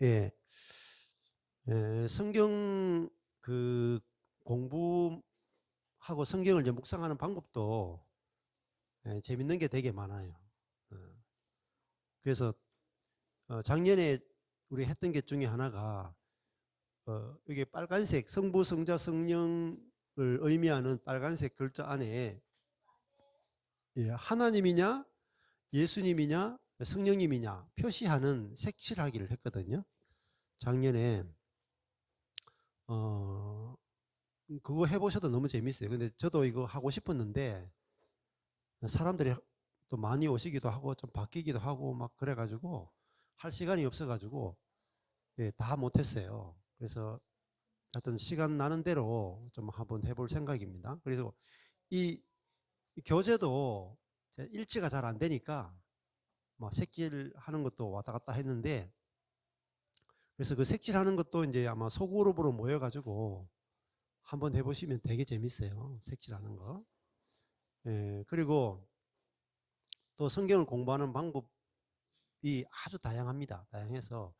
예, 성경 그 공부하고 성경을 이제 묵상하는 방법도 재밌는 게 되게 많아요. 어, 그래서 작년에 우리 했던 게 중에 하나가 이게 빨간색 성부, 성자, 성령을 의미하는 빨간색 글자 안에 하나님이냐, 예수님이냐, 성령님이냐 표시하는 색칠하기를 했거든요. 작년에 그거 해보셔도 너무 재밌어요. 근데 저도 이거 하고 싶었는데 사람들이 또 많이 오시기도 하고 좀 바뀌기도 하고 막 그래가지고 할 시간이 없어가지고 다 못했어요. 그래서 하여튼 시간 나는 대로 좀 한번 해볼 생각입니다. 그래서 이 교재도 일치가 잘 안 되니까 막 색칠하는 것도 왔다 갔다 했는데, 그래서 그 색칠하는 것도 이제 아마 소그룹으로 모여가지고 한번 해보시면 되게 재밌어요. 색칠하는 거. 그리고 또 성경을 공부하는 방법이 아주 다양합니다. 다양해서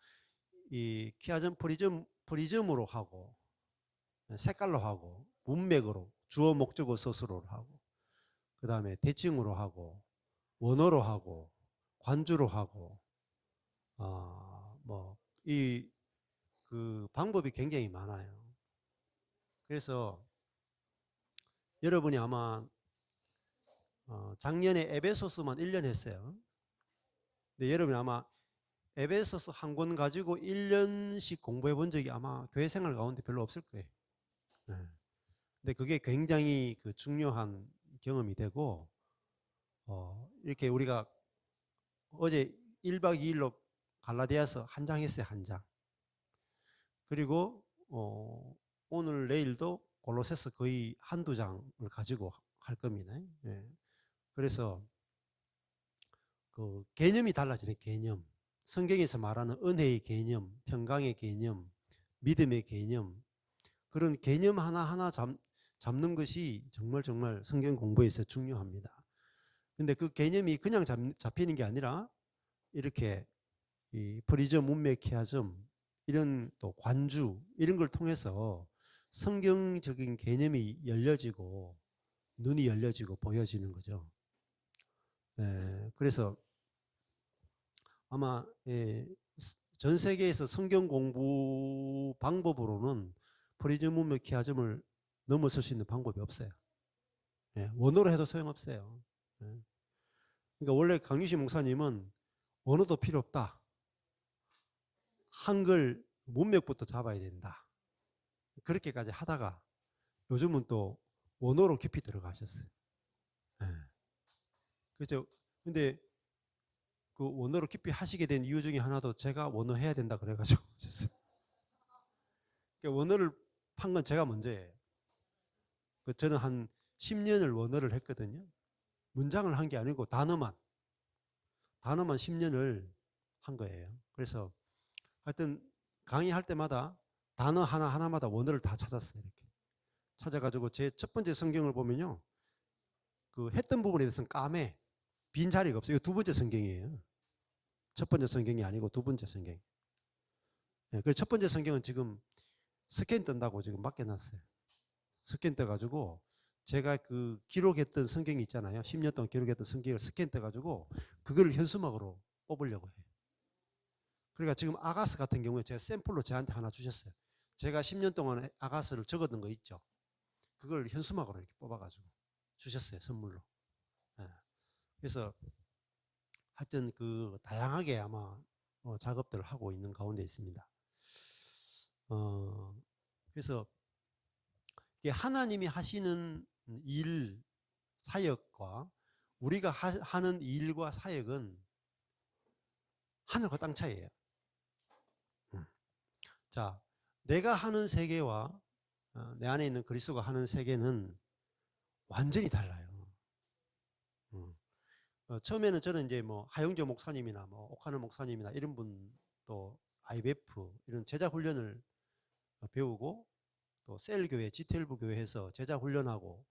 이 키아즘 프리즘으로 하고, 색깔로 하고, 문맥으로, 주어 목적어 서술어로 하고, 그 다음에 대칭으로 하고, 원어로 하고, 관주로 하고, 그 방법이 굉장히 많아요. 그래서 여러분이 아마 작년에 에베소서만 1년 했어요. 근데 여러분이 아마 에베소서 한 권 가지고 1년씩 공부해 본 적이 아마 교회 생활 가운데 별로 없을 거예요. 네. 근데 그게 굉장히 그 중요한 경험이 되고, 이렇게 우리가 어제 1박 2일로 갈라디아서 한 장 했어요, 한 장. 그리고, 오늘 내일도 골로새서 거의 한두 장을 가지고 할 겁니다. 예. 그래서 그 개념이 달라지네, 개념. 성경에서 말하는 은혜의 개념, 평강의 개념, 믿음의 개념, 그런 개념 하나하나 잡는 것이 정말 정말 성경 공부에서 중요합니다. 근데 그 개념이 그냥 잡히는 게 아니라 이렇게 이 프리즘, 문맥, 키아즘 이런 또 관주 이런 걸 통해서 성경적인 개념이 열려지고 눈이 열려지고 보여지는 거죠. 그래서 아마 전 세계에서 성경 공부 방법으로는 프리즘, 문맥, 키아즘을 넘어설 수 있는 방법이 없어요. 원어로 해도 소용없어요. 그러니까 원래 강유시 목사님은 원어도 필요 없다. 한글 문맥부터 잡아야 된다. 그렇게까지 하다가 요즘은 또 원어로 깊이 들어가셨어요. 그렇죠. 근데 그 원어로 깊이 하시게 된 이유 중에 하나도 제가 원어 해야 된다 그래가지고 하셨어요. 그러니까 원어를 판 건 제가 먼저예요. 저는 한 10년을 원어를 했거든요. 문장을 한 게 아니고 단어만 10년을 한 거예요. 그래서 하여튼 강의할 때마다 단어 하나하나마다 원어를 다 찾았어요. 이렇게 찾아가지고 제 첫 번째 성경을 보면요, 그 했던 부분에 대해서는 까매 빈 자리가 없어요. 이거 두 번째 성경이에요. 첫 번째 성경이 아니고 두 번째 성경. 그래서 첫 번째 성경은 지금 스캔 뜬다고 지금 맡겨놨어요. 스캔 떠가지고 제가 그 기록했던 성경이 있잖아요. 10년 동안 기록했던 성경을 스캔 떠가지고 그걸 현수막으로 뽑으려고 해요. 그러니까 지금 아가스 같은 경우에 제가 샘플로 저한테 하나 주셨어요. 제가 10년 동안 아가스를 적었던 거 있죠. 그걸 현수막으로 이렇게 뽑아가지고 주셨어요, 선물로. 그래서 하여튼 그 다양하게 아마 작업들을 하고 있는 가운데 있습니다. 그래서 이게 하나님이 하시는 일, 사역과 우리가 하는 일과 사역은 하늘과 땅 차이예요. 자, 내가 하는 세계와 내 안에 있는 그리스도가 하는 세계는 완전히 달라요. 처음에는 저는 이제 뭐 하영조 목사님이나 뭐 옥하늘 목사님이나 이런 분, 또 IBF 이런 제자 훈련을 배우고 또 셀교회, G12 교회에서 제자 훈련하고,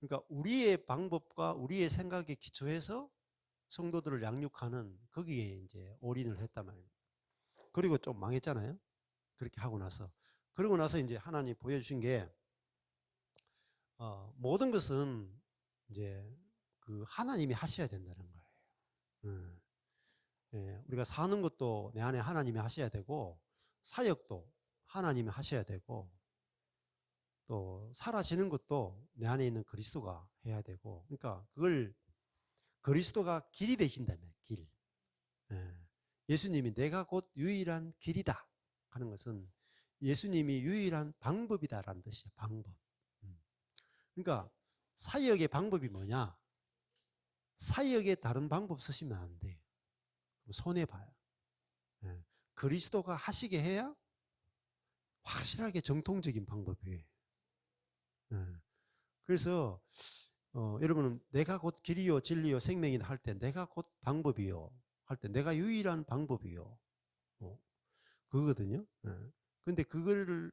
그러니까 우리의 방법과 우리의 생각에 기초해서 성도들을 양육하는 거기에 이제 올인을 했단 말입니다. 그리고 좀 망했잖아요. 그렇게 하고 나서. 그러고 나서 이제 하나님 보여주신 게 모든 것은 이제 그 하나님이 하셔야 된다는 거예요. 예, 우리가 사는 것도 내 안에 하나님이 하셔야 되고, 사역도 하나님이 하셔야 되고, 또 사라지는 것도 내 안에 있는 그리스도가 해야 되고, 그러니까 그걸 그리스도가 길이 되신다면 길. 예, 예수님이 내가 곧 유일한 길이다 하는 것은 예수님이 유일한 방법이다라는 뜻이에요. 방법. 그러니까 사역의 방법이 뭐냐? 사역에 다른 방법 쓰시면 안 돼요. 손해봐요. 예, 그리스도가 하시게 해야 확실하게 정통적인 방법이에요. 예, 그래서 여러분은 내가 곧 길이요 진리요 생명이다 할 때 내가 곧 방법이요 할 때 내가 유일한 방법이요 그거거든요. 예. 근데 그거를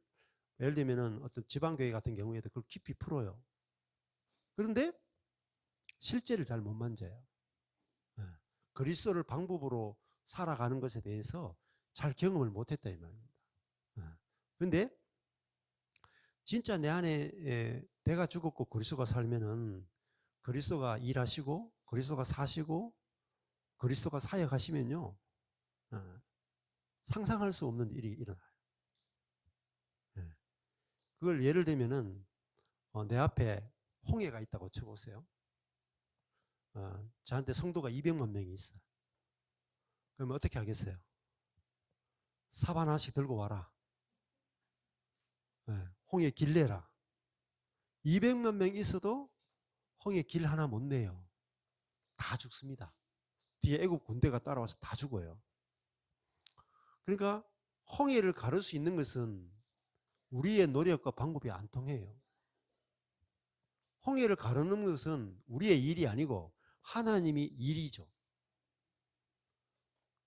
예를 들면은 어떤 지방교회 같은 경우에도 그걸 깊이 풀어요. 그런데 실제를 잘 못 만져요. 예. 그리스도를 방법으로 살아가는 것에 대해서 잘 경험을 못했다 이 말입니다. 그런데 진짜 내 안에 내가 죽었고 그리스도가 살면은 그리스도가 일하시고 그리스도가 사시고 그리스도가 사역하시면요 상상할 수 없는 일이 일어나요. 그걸 예를 들면은 내 앞에 홍해가 있다고 쳐보세요. 저한테 성도가 200만 명이 있어. 그러면 어떻게 하겠어요? 삽 하나씩 들고 와라. 홍해 길 내라. 200만 명 있어도 홍해 길 하나 못 내요. 다 죽습니다. 뒤에 애국 군대가 따라와서 다 죽어요. 그러니까 홍해를 가를 수 있는 것은 우리의 노력과 방법이 안 통해요. 홍해를 가르는 것은 우리의 일이 아니고 하나님이 일이죠.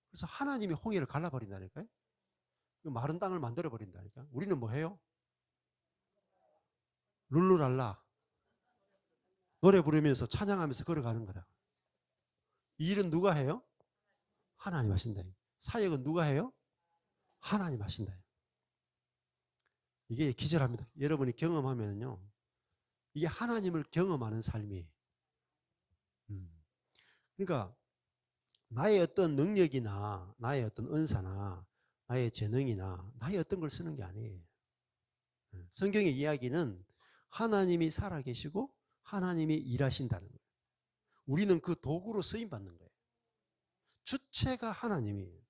그래서 하나님이 홍해를 갈라버린다니까요. 마른 땅을 만들어버린다니까. 우리는 뭐 해요? 룰루랄라 노래 부르면서 찬양하면서 걸어가는 거라. 이 일은 누가 해요? 하나님 하신다. 사역은 누가 해요? 하나님 하신다. 이게 기절합니다. 여러분이 경험하면요. 이게 하나님을 경험하는 삶이에요. 그러니까 나의 어떤 능력이나 나의 어떤 은사나 나의 재능이나 나의 어떤 걸 쓰는 게 아니에요. 성경의 이야기는 하나님이 살아계시고 하나님이 일하신다는 거예요. 우리는 그 도구로 쓰임받는 거예요. 주체가 하나님이에요.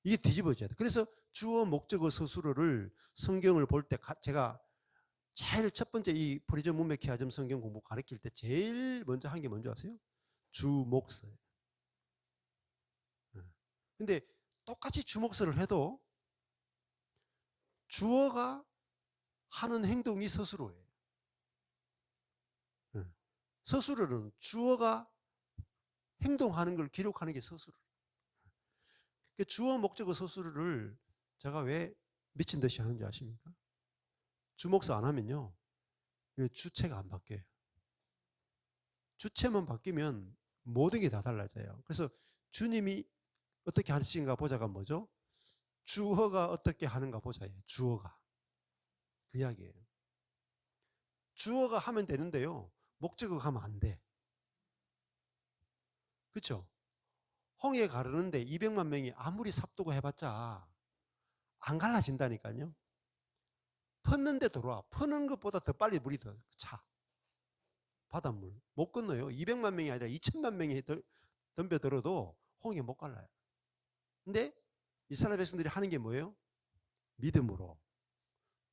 이게 뒤집어져야 돼. 그래서 주어 목적어 서술어를 성경을 볼 때 제가 제일 첫 번째 이 프리즘 문맥 키아즘 성경 공부 가르칠 때 제일 먼저 한 게 뭔지 아세요? 주목서예요. 근데 똑같이 주목서를 해도 주어가 하는 행동이 서술어예요. 서술어는 주어가 행동하는 걸 기록하는 게 서술어. 주어 목적어 서술어를 제가 왜 미친 듯이 하는지 아십니까? 주목서 안 하면요. 주체가 안 바뀌어요. 주체만 바뀌면 모든 게 다 달라져요. 그래서 주님이 어떻게 하시는가 보자가 뭐죠? 주어가 어떻게 하는가 보자예요. 주어가. 그 이야기예요. 주어가 하면 되는데요. 목적어가 하면 안 돼. 그렇죠? 홍해 가르는데 200만 명이 아무리 삽두고 해봤자 안 갈라진다니까요. 폈는데 들어와. 푸는 것보다 더 빨리 물이 더 차. 바닷물. 못 건너요. 200만 명이 아니라 2천만 명이 덤벼들어도 홍해 못 갈라요. 근데 이스라엘 백성들이 하는 게 뭐예요? 믿음으로.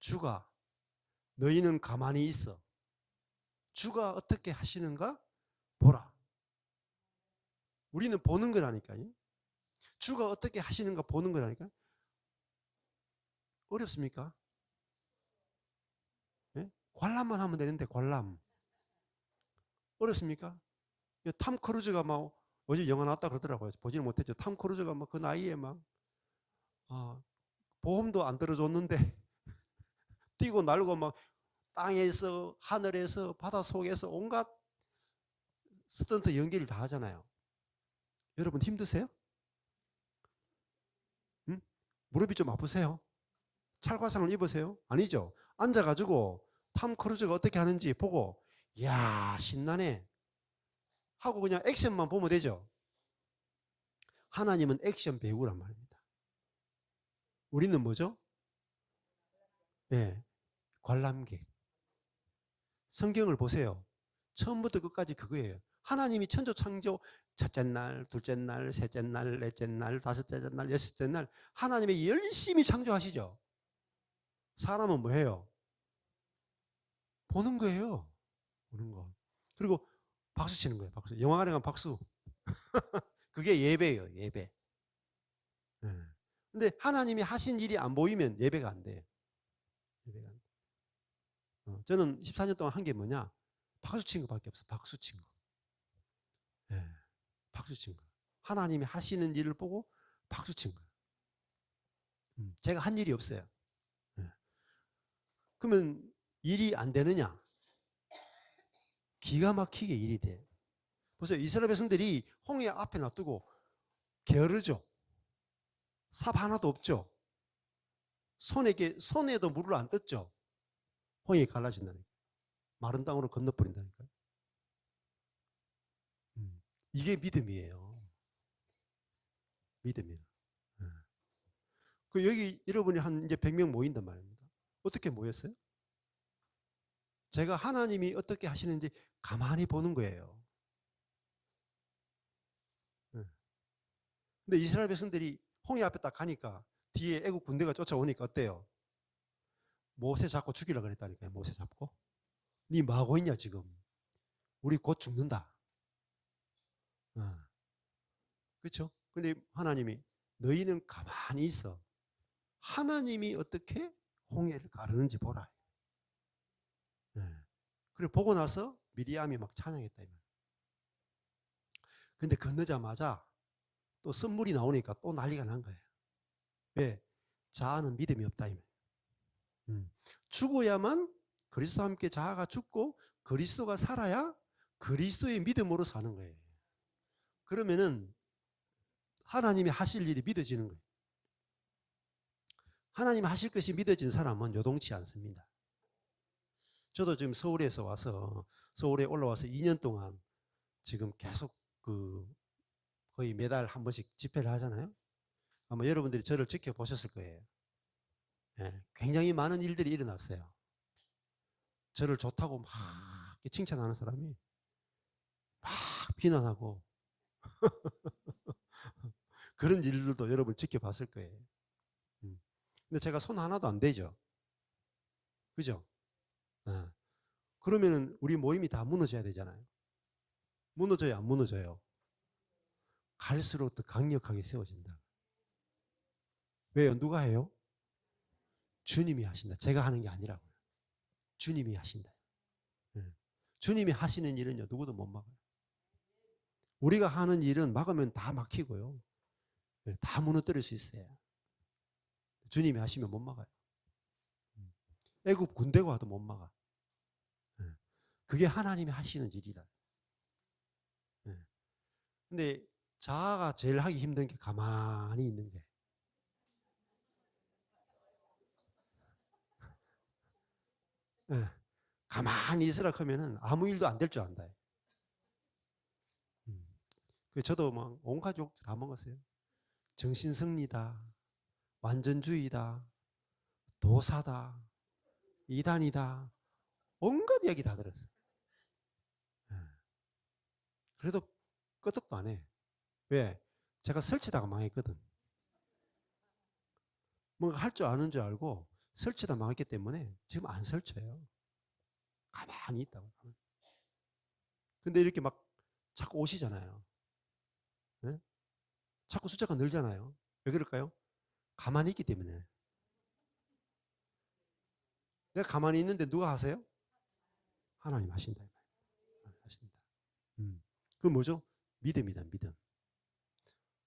주가 너희는 가만히 있어. 주가 어떻게 하시는가 보라. 우리는 보는 거라니까요. 주가 어떻게 하시는가 보는 거라니까요. 어렵습니까? 네? 관람만 하면 되는데 관람. 어렵습니까? 탐 크루즈가 막 어제 영화 나왔다 그러더라고요. 보지는 못했죠. 탐 크루즈가 막 그 나이에 막 보험도 안 들어줬는데 뛰고 날고 막 땅에서 하늘에서 바닷속에서 온갖 스턴트 연기를 다 하잖아요. 여러분 힘드세요? 무릎이 좀 아프세요? 찰과상을 입으세요? 아니죠. 앉아가지고 탐 크루즈가 어떻게 하는지 보고 이야 신나네 하고 그냥 액션만 보면 되죠. 하나님은 액션 배우란 말입니다. 우리는 뭐죠? 예, 관람객. 성경을 보세요. 처음부터 끝까지 그거예요. 하나님이 천조 창조 첫째 날, 둘째 날, 셋째 날, 넷째 날, 다섯째 날, 여섯째 날 하나님이 열심히 창조하시죠. 사람은 뭐 해요? 보는 거예요. 보는 거. 그리고 박수 치는 거예요. 박수. 영화관에 가면 박수. 그게 예배예요. 예배. 네. 근데 하나님이 하신 일이 안 보이면 예배가 안 돼요. 예배가 안 돼. 저는 14년 동안 한 게 뭐냐? 박수 친 것밖에 없어. 박수 친 거. 네. 박수 친 거. 하나님이 하시는 일을 보고 박수 친 거. 제가 한 일이 없어요. 네. 그러면 일이 안 되느냐? 기가 막히게 일이 돼. 보세요. 이스라엘 백성들이 홍해 앞에 놔두고 게으르죠. 삽 하나도 없죠. 손에도 물을 안 떴죠. 홍해 갈라진다니까. 마른 땅으로 건너버린다니까요. 이게 믿음이에요. 믿음이에요. 그 여기 여러분이 한 이제 100명 모인단 말입니다. 어떻게 모였어요? 제가 하나님이 어떻게 하시는지 가만히 보는 거예요. 근데 이스라엘 백성들이 홍해 앞에 딱 가니까 뒤에 애국 군대가 쫓아오니까 어때요? 모세 잡고 죽이려고 그랬다니까요. 모세 잡고. 니 뭐하고 있냐 지금. 우리 곧 죽는다. 그렇죠? 근데 하나님이 너희는 가만히 있어. 하나님이 어떻게 홍해를 가르는지 보라. 그리고 보고 나서 미리암이 막 찬양했다. 근데 건너자마자 또 선물이 나오니까 또 난리가 난 거예요. 왜? 자아는 믿음이 없다. 죽어야만 그리스도와 함께 자아가 죽고 그리스도가 살아야 그리스도의 믿음으로 사는 거예요. 그러면은 하나님이 하실 일이 믿어지는 거예요. 하나님이 하실 것이 믿어진 사람은 요동치 않습니다. 저도 지금 서울에서 와서 서울에 올라와서 2년 동안 지금 계속 거의 매달 한 번씩 집회를 하잖아요. 아마 여러분들이 저를 지켜보셨을 거예요. 예, 굉장히 많은 일들이 일어났어요. 저를 좋다고 막 칭찬하는 사람이 막 비난하고 그런 일들도 여러분 지켜봤을 거예요. 근데 제가 손 하나도 안 대죠. 그죠? 예. 그러면은 우리 모임이 다 무너져야 되잖아요. 무너져야 안 무너져요. 갈수록 더 강력하게 세워진다. 왜요? 누가 해요? 주님이 하신다. 제가 하는 게 아니라고요. 주님이 하신다. 주님이 하시는 일은요, 누구도 못 막아요. 우리가 하는 일은 막으면 다 막히고요. 다 무너뜨릴 수 있어요. 주님이 하시면 못 막아요. 애굽 군대가 와도 못 막아. 그게 하나님이 하시는 일이다. 근데 자아가 제일 하기 힘든 게 가만히 있는 게. 가만히 있으라 하면은 아무 일도 안 될 줄 안다. 저도 막 온 가족 다 먹었어요. 정신승리다, 완전주의다, 도사다, 이단이다, 온갖 이야기 다 들었어요. 그래도 끄떡도 안 해. 왜? 제가 설치다가 망했거든. 뭔가 할 줄 아는 줄 알고 설치다 망했기 때문에 지금 안 설쳐요. 가만히 있다고. 근데 이렇게 막 자꾸 오시잖아요. 네? 자꾸 숫자가 늘잖아요. 왜 그럴까요? 가만히 있기 때문에. 내가 가만히 있는데 누가 하세요? 하나님 하신다. 하신다. 그건 뭐죠? 믿음이다, 믿음.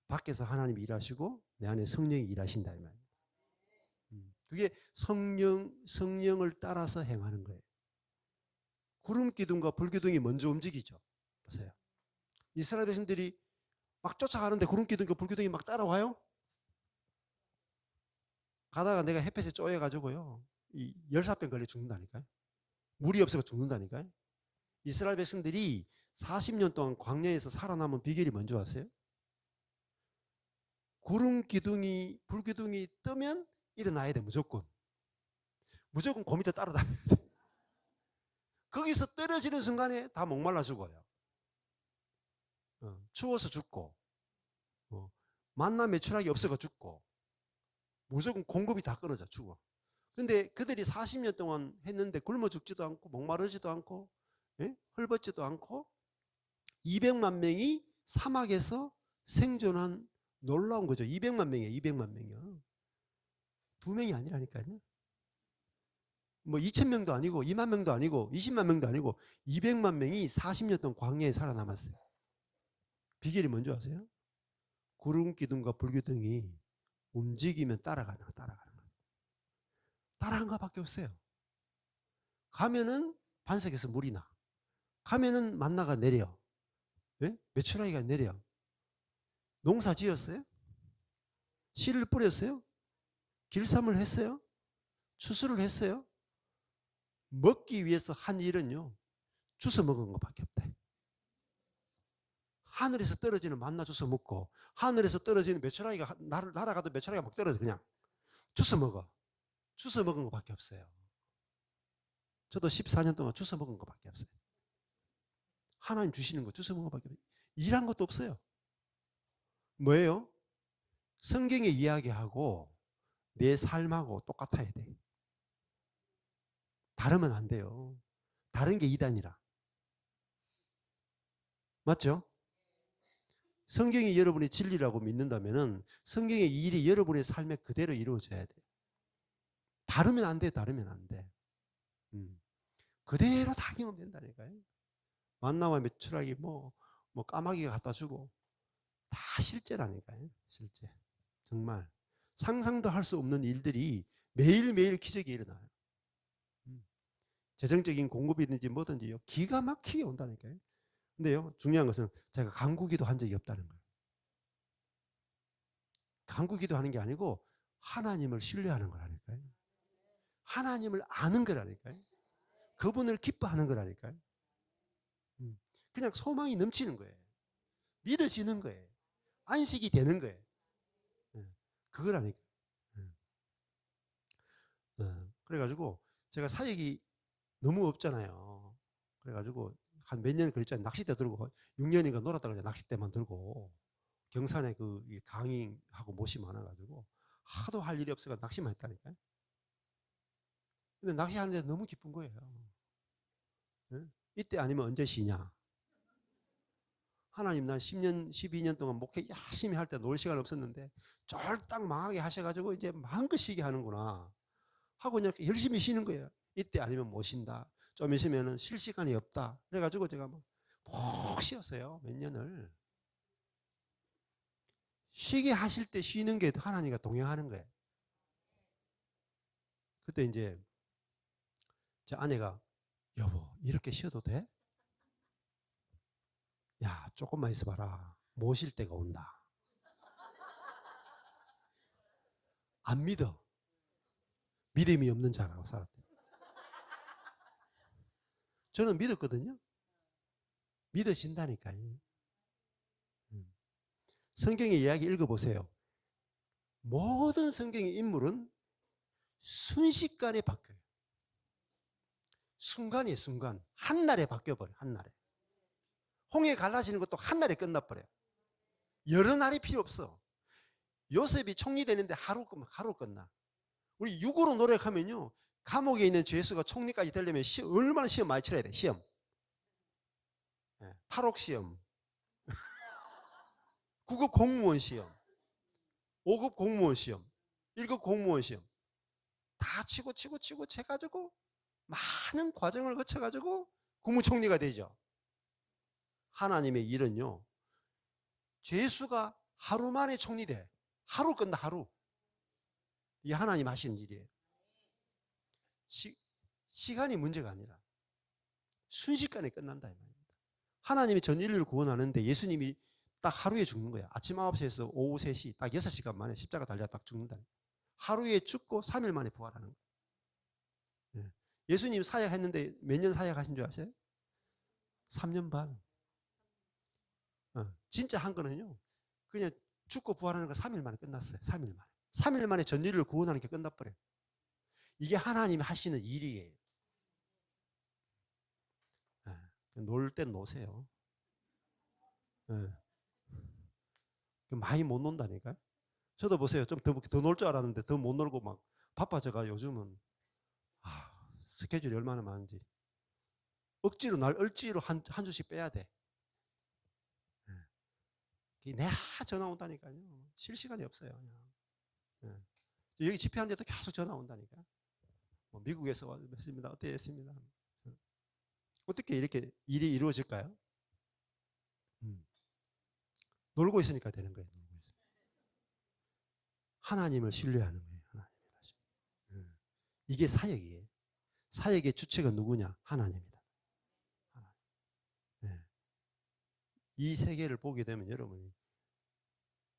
밖에서 하나님이 일하시고 내 안에 성령이 일하신다. 그게 성령을 따라서 행하는 거예요. 구름 기둥과 불 기둥이 먼저 움직이죠. 보세요. 이스라엘 백성들이 막 쫓아가는데 구름 기둥과 불 기둥이 막 따라와요? 가다가 내가 햇볕에 쪼여가지고요. 이 열사병 걸려 죽는다니까요. 물이 없어서 죽는다니까요. 이스라엘 백성들이 40년 동안 광야에서 살아남은 비결이 뭔지 아세요? 구름 기둥이, 불 기둥이 뜨면 일어나야 돼, 무조건. 무조건 그 밑에 따라다녀야 돼. 거기서 떨어지는 순간에 다 목말라 죽어요. 추워서 죽고, 만나 매출하기 없어서 죽고, 무조건 공급이 다 끊어져 죽어. 근데 그들이 40년 동안 했는데 굶어 죽지도 않고 목마르지도 않고, 예? 헐벗지도 않고 200만 명이 사막에서 생존한 놀라운 거죠. 200만 명이에요. 200만 명이요. 2명이 아니라니까요. 뭐 2,000명도 아니고 2만 명도 아니고 20만 명도 아니고 200만 명이 40년 동안 광야에 살아남았어요. 비결이 뭔지 아세요? 구름 기둥과 불 기둥이 움직이면 따라가는 거, 따라가는 거. 따라간 거밖에 없어요. 가면은 반석에서 물이 나. 가면은 만나가 내려. 예? 메추라기가 내려. 농사 지었어요? 씨를 뿌렸어요? 길쌈을 했어요? 추수를 했어요? 먹기 위해서 한 일은요, 주워 먹은 것밖에 없대. 하늘에서 떨어지는 만나 주워 먹고, 하늘에서 떨어지는 메추라기가 날아가도 메추라기가 막 떨어져. 그냥 주워 먹어. 주워 먹은 것밖에 없어요. 저도 14년 동안 주워 먹은 것밖에 없어요. 하나님 주시는 거 주워 먹은 것밖에 없어요. 일한 것도 없어요. 뭐예요? 성경의 이야기하고 내 삶하고 똑같아야 돼. 다르면 안 돼요. 다른 게 이단이라. 맞죠? 성경이 여러분의 진리라고 믿는다면 성경의 일이 여러분의 삶에 그대로 이루어져야 돼. 다르면 안 돼. 다르면 안 돼. 그대로 다 경험된다니까요. 만나와 메추라기 뭐 까마귀가 갖다 주고 다 실제라니까요. 실제. 정말 상상도 할 수 없는 일들이 매일매일 기적이 일어나요. 재정적인 공급이든지 뭐든지요. 기가 막히게 온다니까요. 근데요, 중요한 것은 제가 간구기도 한 적이 없다는 거예요. 간구기도 하는 게 아니고 하나님을 신뢰하는 거라니까요. 하나님을 아는 거라니까요. 그분을 기뻐하는 거라니까요. 그냥 소망이 넘치는 거예요. 믿어지는 거예요. 안식이 되는 거예요. 그거라니까. 그래가지고 제가 사역이 너무 없잖아요. 그래가지고 한 몇 년 그랬잖아요. 낚싯대 들고 6년인가 놀았다가 낚싯대만 들고 경산에 그 강의하고 못이 많아가지고 하도 할 일이 없어서 낚시만 했다니까요. 근데 낚시하는데 너무 기쁜 거예요. 이때 아니면 언제 쉬냐. 하나님 난 10년, 12년 동안 목회 열심히 할 때 놀 시간 없었는데 쫄딱 망하게 하셔가지고 이제 마음껏 쉬게 하는구나 하고 그냥 열심히 쉬는 거예요. 이때 아니면 못 쉰다. 좀 있으면 쉴 시간이 없다. 그래가지고 제가 푹 쉬었어요. 몇 년을. 쉬게 하실 때 쉬는 게 하나님과 동행하는 거예요. 그때 이제 제 아내가 여보 이렇게 쉬어도 돼? 야 조금만 있어봐라. 못 쉴 때가 온다. 안 믿어. 믿음이 없는 자라고 살았대. 저는 믿었거든요. 믿어진다니까요. 성경의 이야기 읽어보세요. 모든 성경의 인물은 순식간에 바뀌어요. 순간이에요, 순간. 한날에 바뀌어버려요, 한날에. 홍해 갈라지는 것도 한날에 끝나버려요. 여러 날이 필요 없어. 요셉이 총리 되는데 하루 끝나. 우리 육으로 노력하면요, 감옥에 있는 죄수가 총리까지 되려면 얼마나 시험 많이 치러야 돼, 시험. 탈옥 시험. 9급 공무원 시험. 5급 공무원 시험. 1급 공무원 시험. 다 치고 해가지고 많은 과정을 거쳐가지고 국무총리가 되죠. 하나님의 일은요, 죄수가 하루 만에 총리돼. 하루 끝나, 하루. 이게 하나님 하시는 일이에요. 시간이 문제가 아니라 순식간에 끝난다 이 말입니다. 하나님이 전 인류를 구원하는데 예수님이 딱 하루에 죽는 거야. 아침 9시에서 오후 3시 딱 6시간 만에 십자가 달려 딱 죽는다. 하루에 죽고 3일 만에 부활하는 거예요. 예수님 사역했는데 몇 년 사역하신 줄 아세요? 3년 반. 진짜 한 거는요. 그냥 죽고 부활하는 거 3일 만에 끝났어요. 3일 만에. 3일 만에 전인류를 구원하는 게 끝나버려요. 이게 하나님이 하시는 일이에요. 놀 땐 노세요. 많이 못 논다니까요. 저도 보세요. 좀 더 놀 줄 알았는데 더 못 놀고 막 바빠져가 요즘은 스케줄이 얼마나 많은지 억지로 한 주씩 빼야 돼. 내가 전화 온다니까요. 쉴 시간이 없어요. 그냥. 여기 집회하는데도 계속 전화 온다니까. 미국에서 왔습니다. 어떻게 했습니다. 어떻게 이렇게 일이 이루어질까요? 놀고 있으니까 되는 거예요. 하나님을 신뢰하는 거예요. 하나님을. 이게 사역이에요. 사역의 주체가 누구냐? 하나님이다. 하나님. 네. 이 세계를 보게 되면 여러분이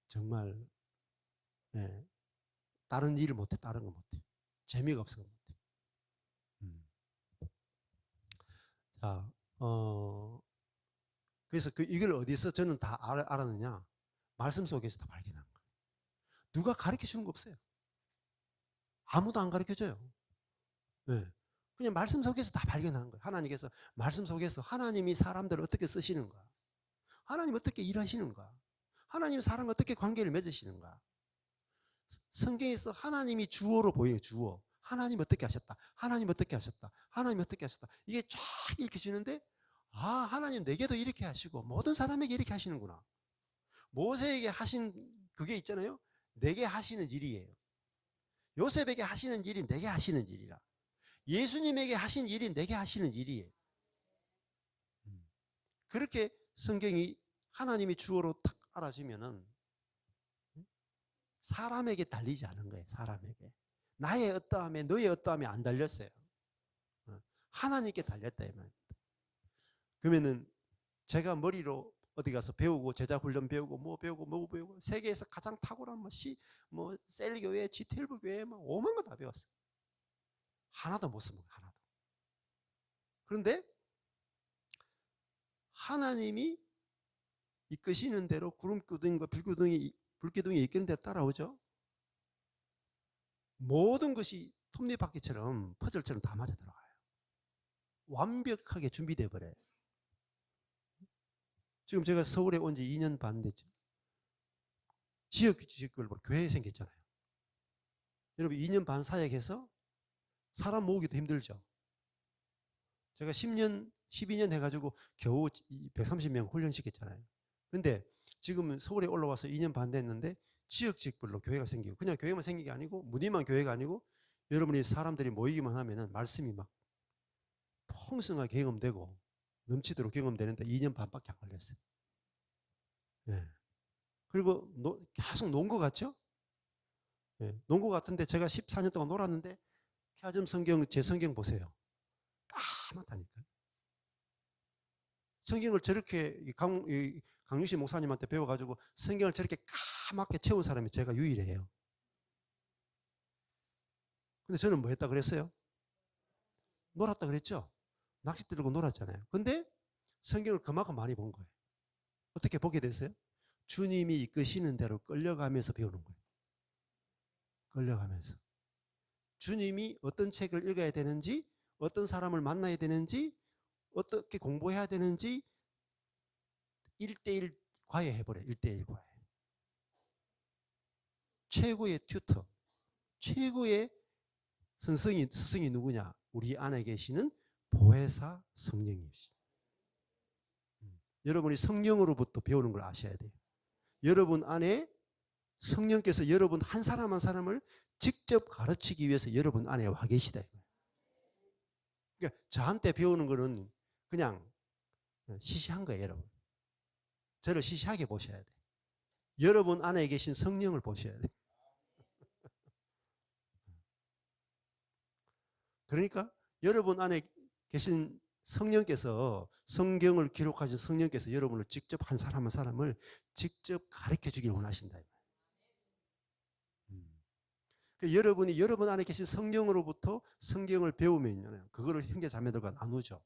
정말 네, 다른 일을 못해. 다른 거 못해. 재미가 없어. 못해. 자, 그래서 이걸 어디서 저는 다 알았느냐? 말씀 속에서 다 발견한 거예요. 누가 가르쳐 주는 거 없어요. 아무도 안 가르쳐 줘요. 네. 그냥 말씀 속에서 다 발견한 거예요. 하나님께서 말씀 속에서 하나님이 사람들을 어떻게 쓰시는가? 하나님 어떻게 일하시는가? 하나님 사람과 어떻게 관계를 맺으시는가? 성경에서 하나님이 주어로 보여요. 주어. 하나님 어떻게 하셨다. 하나님 어떻게 하셨다. 하나님 어떻게 하셨다. 이게 쫙 읽혀지는데 하나님 내게도 이렇게 하시고 모든 사람에게 이렇게 하시는구나. 모세에게 하신 그게 있잖아요. 내게 하시는 일이에요. 요셉에게 하시는 일이 내게 하시는 일이라. 예수님에게 하신 일이 내게 하시는 일이에요. 그렇게 성경이 하나님이 주어로 탁 알아지면은 사람에게 달리지 않은 거예요. 사람에게. 나의 어떠함에 너의 어떠함에 안 달렸어요. 하나님께 달렸다 이 말입니다. 그러면은 제가 머리로 어디 가서 배우고 제자 훈련 배우고 뭐 배우고 세계에서 가장 탁월한 뭐 셀교회, 지텔브 교회 막 오만 거 다 배웠어요. 하나도 못 써먹어요. 하나도. 그런데 하나님이 이끄시는 대로 구름기둥과 불기둥이 이끄는 대로 따라오죠. 모든 것이 톱니바퀴처럼 퍼즐처럼 다 맞아 들어가요. 완벽하게 준비되어 버려요. 지금 제가 서울에 온 지 2년 반 됐죠. 지역별로 교회 생겼잖아요. 여러분 2년 반 사역해서 사람 모으기도 힘들죠. 제가 12년 해가지고 겨우 130명 훈련시켰잖아요. 근데 지금은 서울에 올라와서 2년 반 됐는데 지역별로 교회가 생기고 그냥 교회만 생긴 게 아니고 무늬만 교회가 아니고 여러분이 사람들이 모이기만 하면은 말씀이 막 풍성하게 경험되고 넘치도록 경험되는데 2년 반밖에 안 걸렸어요. 네. 그리고 계속 논 것 같죠? 네. 논 것 같은데 제가 14년 동안 놀았는데 펴좀 제 성경 보세요. 까맣다니까요. 성경을 저렇게 강유시 목사님한테 배워가지고 성경을 저렇게 까맣게 채운 사람이 제가 유일해요. 근데 저는 뭐 했다 그랬어요? 놀았다 그랬죠? 낚싯대 들고 놀았잖아요. 근데 성경을 그만큼 많이 본 거예요. 어떻게 보게 됐어요? 주님이 이끄시는 대로 끌려가면서 배우는 거예요. 끌려가면서. 주님이 어떤 책을 읽어야 되는지, 어떤 사람을 만나야 되는지, 어떻게 공부해야 되는지 1대1 과외 해버려요. 1대1 과외. 최고의 튜터, 최고의 스승이 누구냐? 우리 안에 계시는 보혜사 성령이십니다. 여러분이 성령으로부터 배우는 걸 아셔야 돼요. 여러분 안에 성령께서 여러분 한 사람 한 사람을 직접 가르치기 위해서 여러분 안에 와 계시다. 그러니까 저한테 배우는 거는 그냥 시시한 거예요, 여러분. 저를 시시하게 보셔야 돼요. 여러분 안에 계신 성령을 보셔야 돼요. 그러니까 여러분 안에 계신 성령께서 성경을 기록하신 성령께서 여러분을 직접 한 사람 한 사람을 직접 가르쳐 주길 원하신다. 여러분이 여러분 안에 계신 성령으로부터 성경을 배우면요, 그거를 형제 자매들과 나누죠.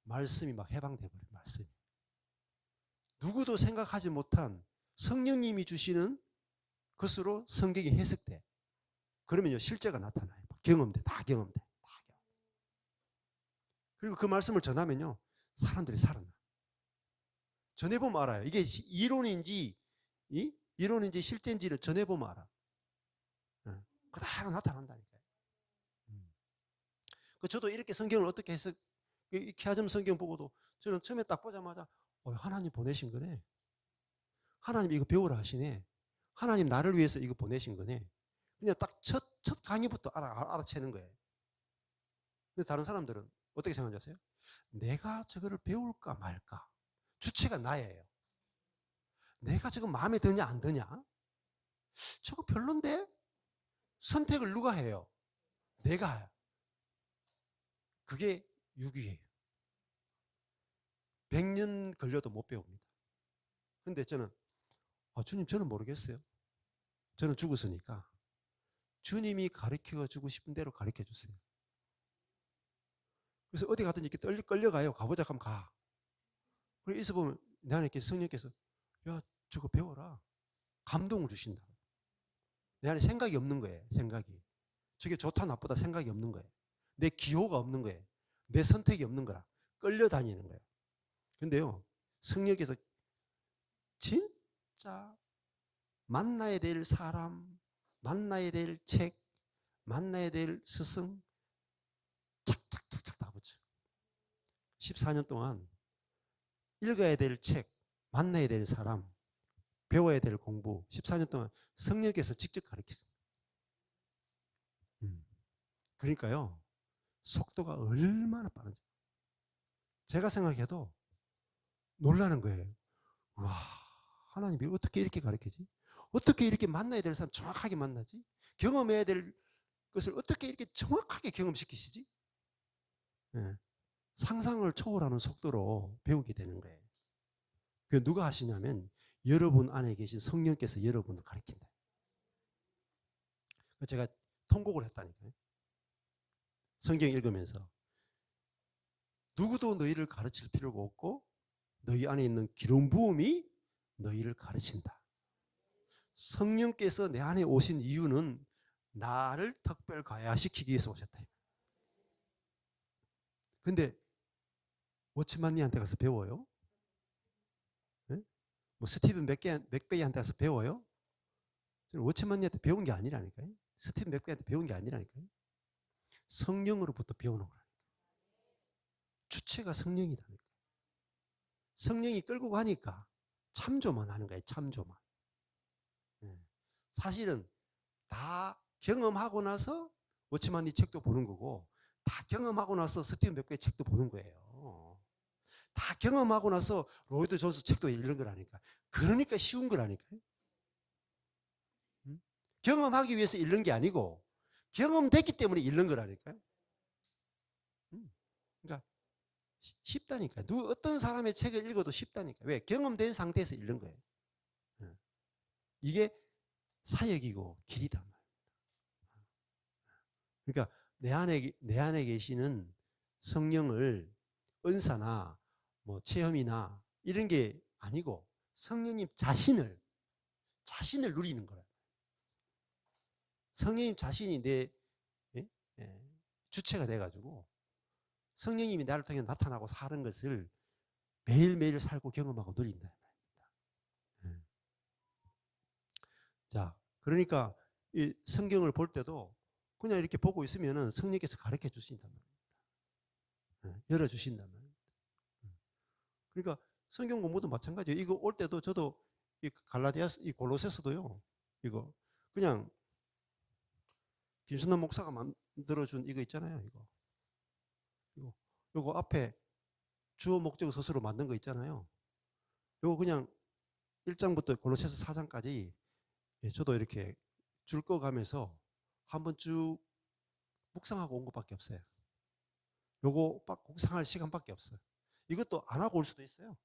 말씀이 막 해방돼 버려요. 말씀이. 누구도 생각하지 못한 성령님이 주시는 것으로 성경이 해석돼. 그러면요, 실제가 나타나요. 경험돼. 다 경험돼. 그리고 그 말씀을 전하면요, 사람들이 살아나. 전해보면 알아요. 이게 이론인지 실제인지를 전해보면 알아. 그대로 나타난다니까요. 저도 이렇게 성경을 어떻게 해석, 이 키아점 성경 보고도 저는 처음에 딱 보자마자 하나님 보내신 거네. 하나님 이거 배우라 하시네. 하나님 나를 위해서 이거 보내신 거네. 그냥 딱 첫 강의부터 알아채는 거예요. 근데 다른 사람들은 어떻게 생각하지 아세요? 내가 저거를 배울까 말까? 주체가 나예요. 내가 저거 마음에 드냐 안 드냐? 저거 별론데? 선택을 누가 해요? 내가. 그게 유기예요. 100년 걸려도 못 배웁니다. 근데 저는 주님 저는 모르겠어요. 저는 죽었으니까 주님이 가르쳐 주고 싶은 대로 가르쳐 주세요. 그래서 어디 가든 이렇게 끌려가요. 가보자 하면 가. 그리고 있어 보면 내 안에 성령께서 야 저거 배워라. 감동을 주신다. 내 안에 생각이 없는 거예요. 생각이. 저게 좋다 나쁘다 생각이 없는 거예요. 내 기호가 없는 거예요. 내 선택이 없는 거라. 끌려다니는 거예요. 근데요, 성령께서 진짜 만나야 될 사람, 만나야 될 책, 만나야 될 스승 착착착착 다 붙여. 14년 동안 읽어야 될 책, 만나야 될 사람, 배워야 될 공부 14년 동안 성령께서 직접 가르쳤어요. 그러니까요, 속도가 얼마나 빠른지 제가 생각해도 놀라는 거예요. 와, 하나님이 어떻게 이렇게 가르치지? 어떻게 이렇게 만나야 될 사람 정확하게 만나지? 경험해야 될 것을 어떻게 이렇게 정확하게 경험시키시지? 네. 상상을 초월하는 속도로 배우게 되는 거예요. 그 누가 하시냐면 여러분 안에 계신 성령께서 여러분을 가르친다. 제가 통곡을 했다니까요. 성경 읽으면서 누구도 너희를 가르칠 필요가 없고 너희 안에 있는 기름 부음이 너희를 가르친다. 성령께서 내 안에 오신 이유는 나를 특별 가야시키기 위해서 오셨다. 근데 워치만니한테 가서 배워요? 네? 뭐 스티븐 맥베이한테 가서 배워요? 워치만니한테 배운 게 아니라니까요. 스티븐 맥베이한테 배운 게 아니라니까요. 성령으로부터 배우는 거라니까요. 주체가 성령이다니까요. 성령이 끌고 가니까 참조만 하는 거예요. 참조만. 사실은 다 경험하고 나서 워치만니 책도 보는 거고 다 경험하고 나서 스티븐 맥베이 책도 보는 거예요. 다 경험하고 나서 로이드 존스 책도 읽는 거라니까. 그러니까 쉬운 거라니까요. 경험하기 위해서 읽는 게 아니고 경험됐기 때문에 읽는 거라니까요. 그러니까 쉽다니까. 어떤 사람의 책을 읽어도 쉽다니까. 왜? 경험된 상태에서 읽는 거예요. 이게 사역이고 길이단 말입니다. 그러니까 내 안에 계시는 성령을 은사나 뭐 체험이나 이런 게 아니고 성령님 자신을 누리는 거예요. 성령님 자신이 내 주체가 돼가지고 성령님이 나를 통해 나타나고 사는 것을 매일매일 살고 경험하고 누린다. 자, 그러니까 이 성경을 볼 때도 그냥 이렇게 보고 있으면은 성령께서 가르쳐 주신단 말입니다. 열어주신단 말입니다. 그러니까 성경 공부도 마찬가지예요. 이거 올 때도 저도 이 이 골로새서도요. 이거 그냥 김순남 목사가 만들어준 이거 있잖아요. 이거 앞에 주어 목적 서술로 만든 거 있잖아요. 이거 그냥 1장부터 골로새서 4장까지 저도 이렇게 줄 거 가면서 한번 쭉 묵상하고 온 것밖에 없어요. 요거 묵상할 시간밖에 없어요. 이것도 안 하고 올 수도 있어요.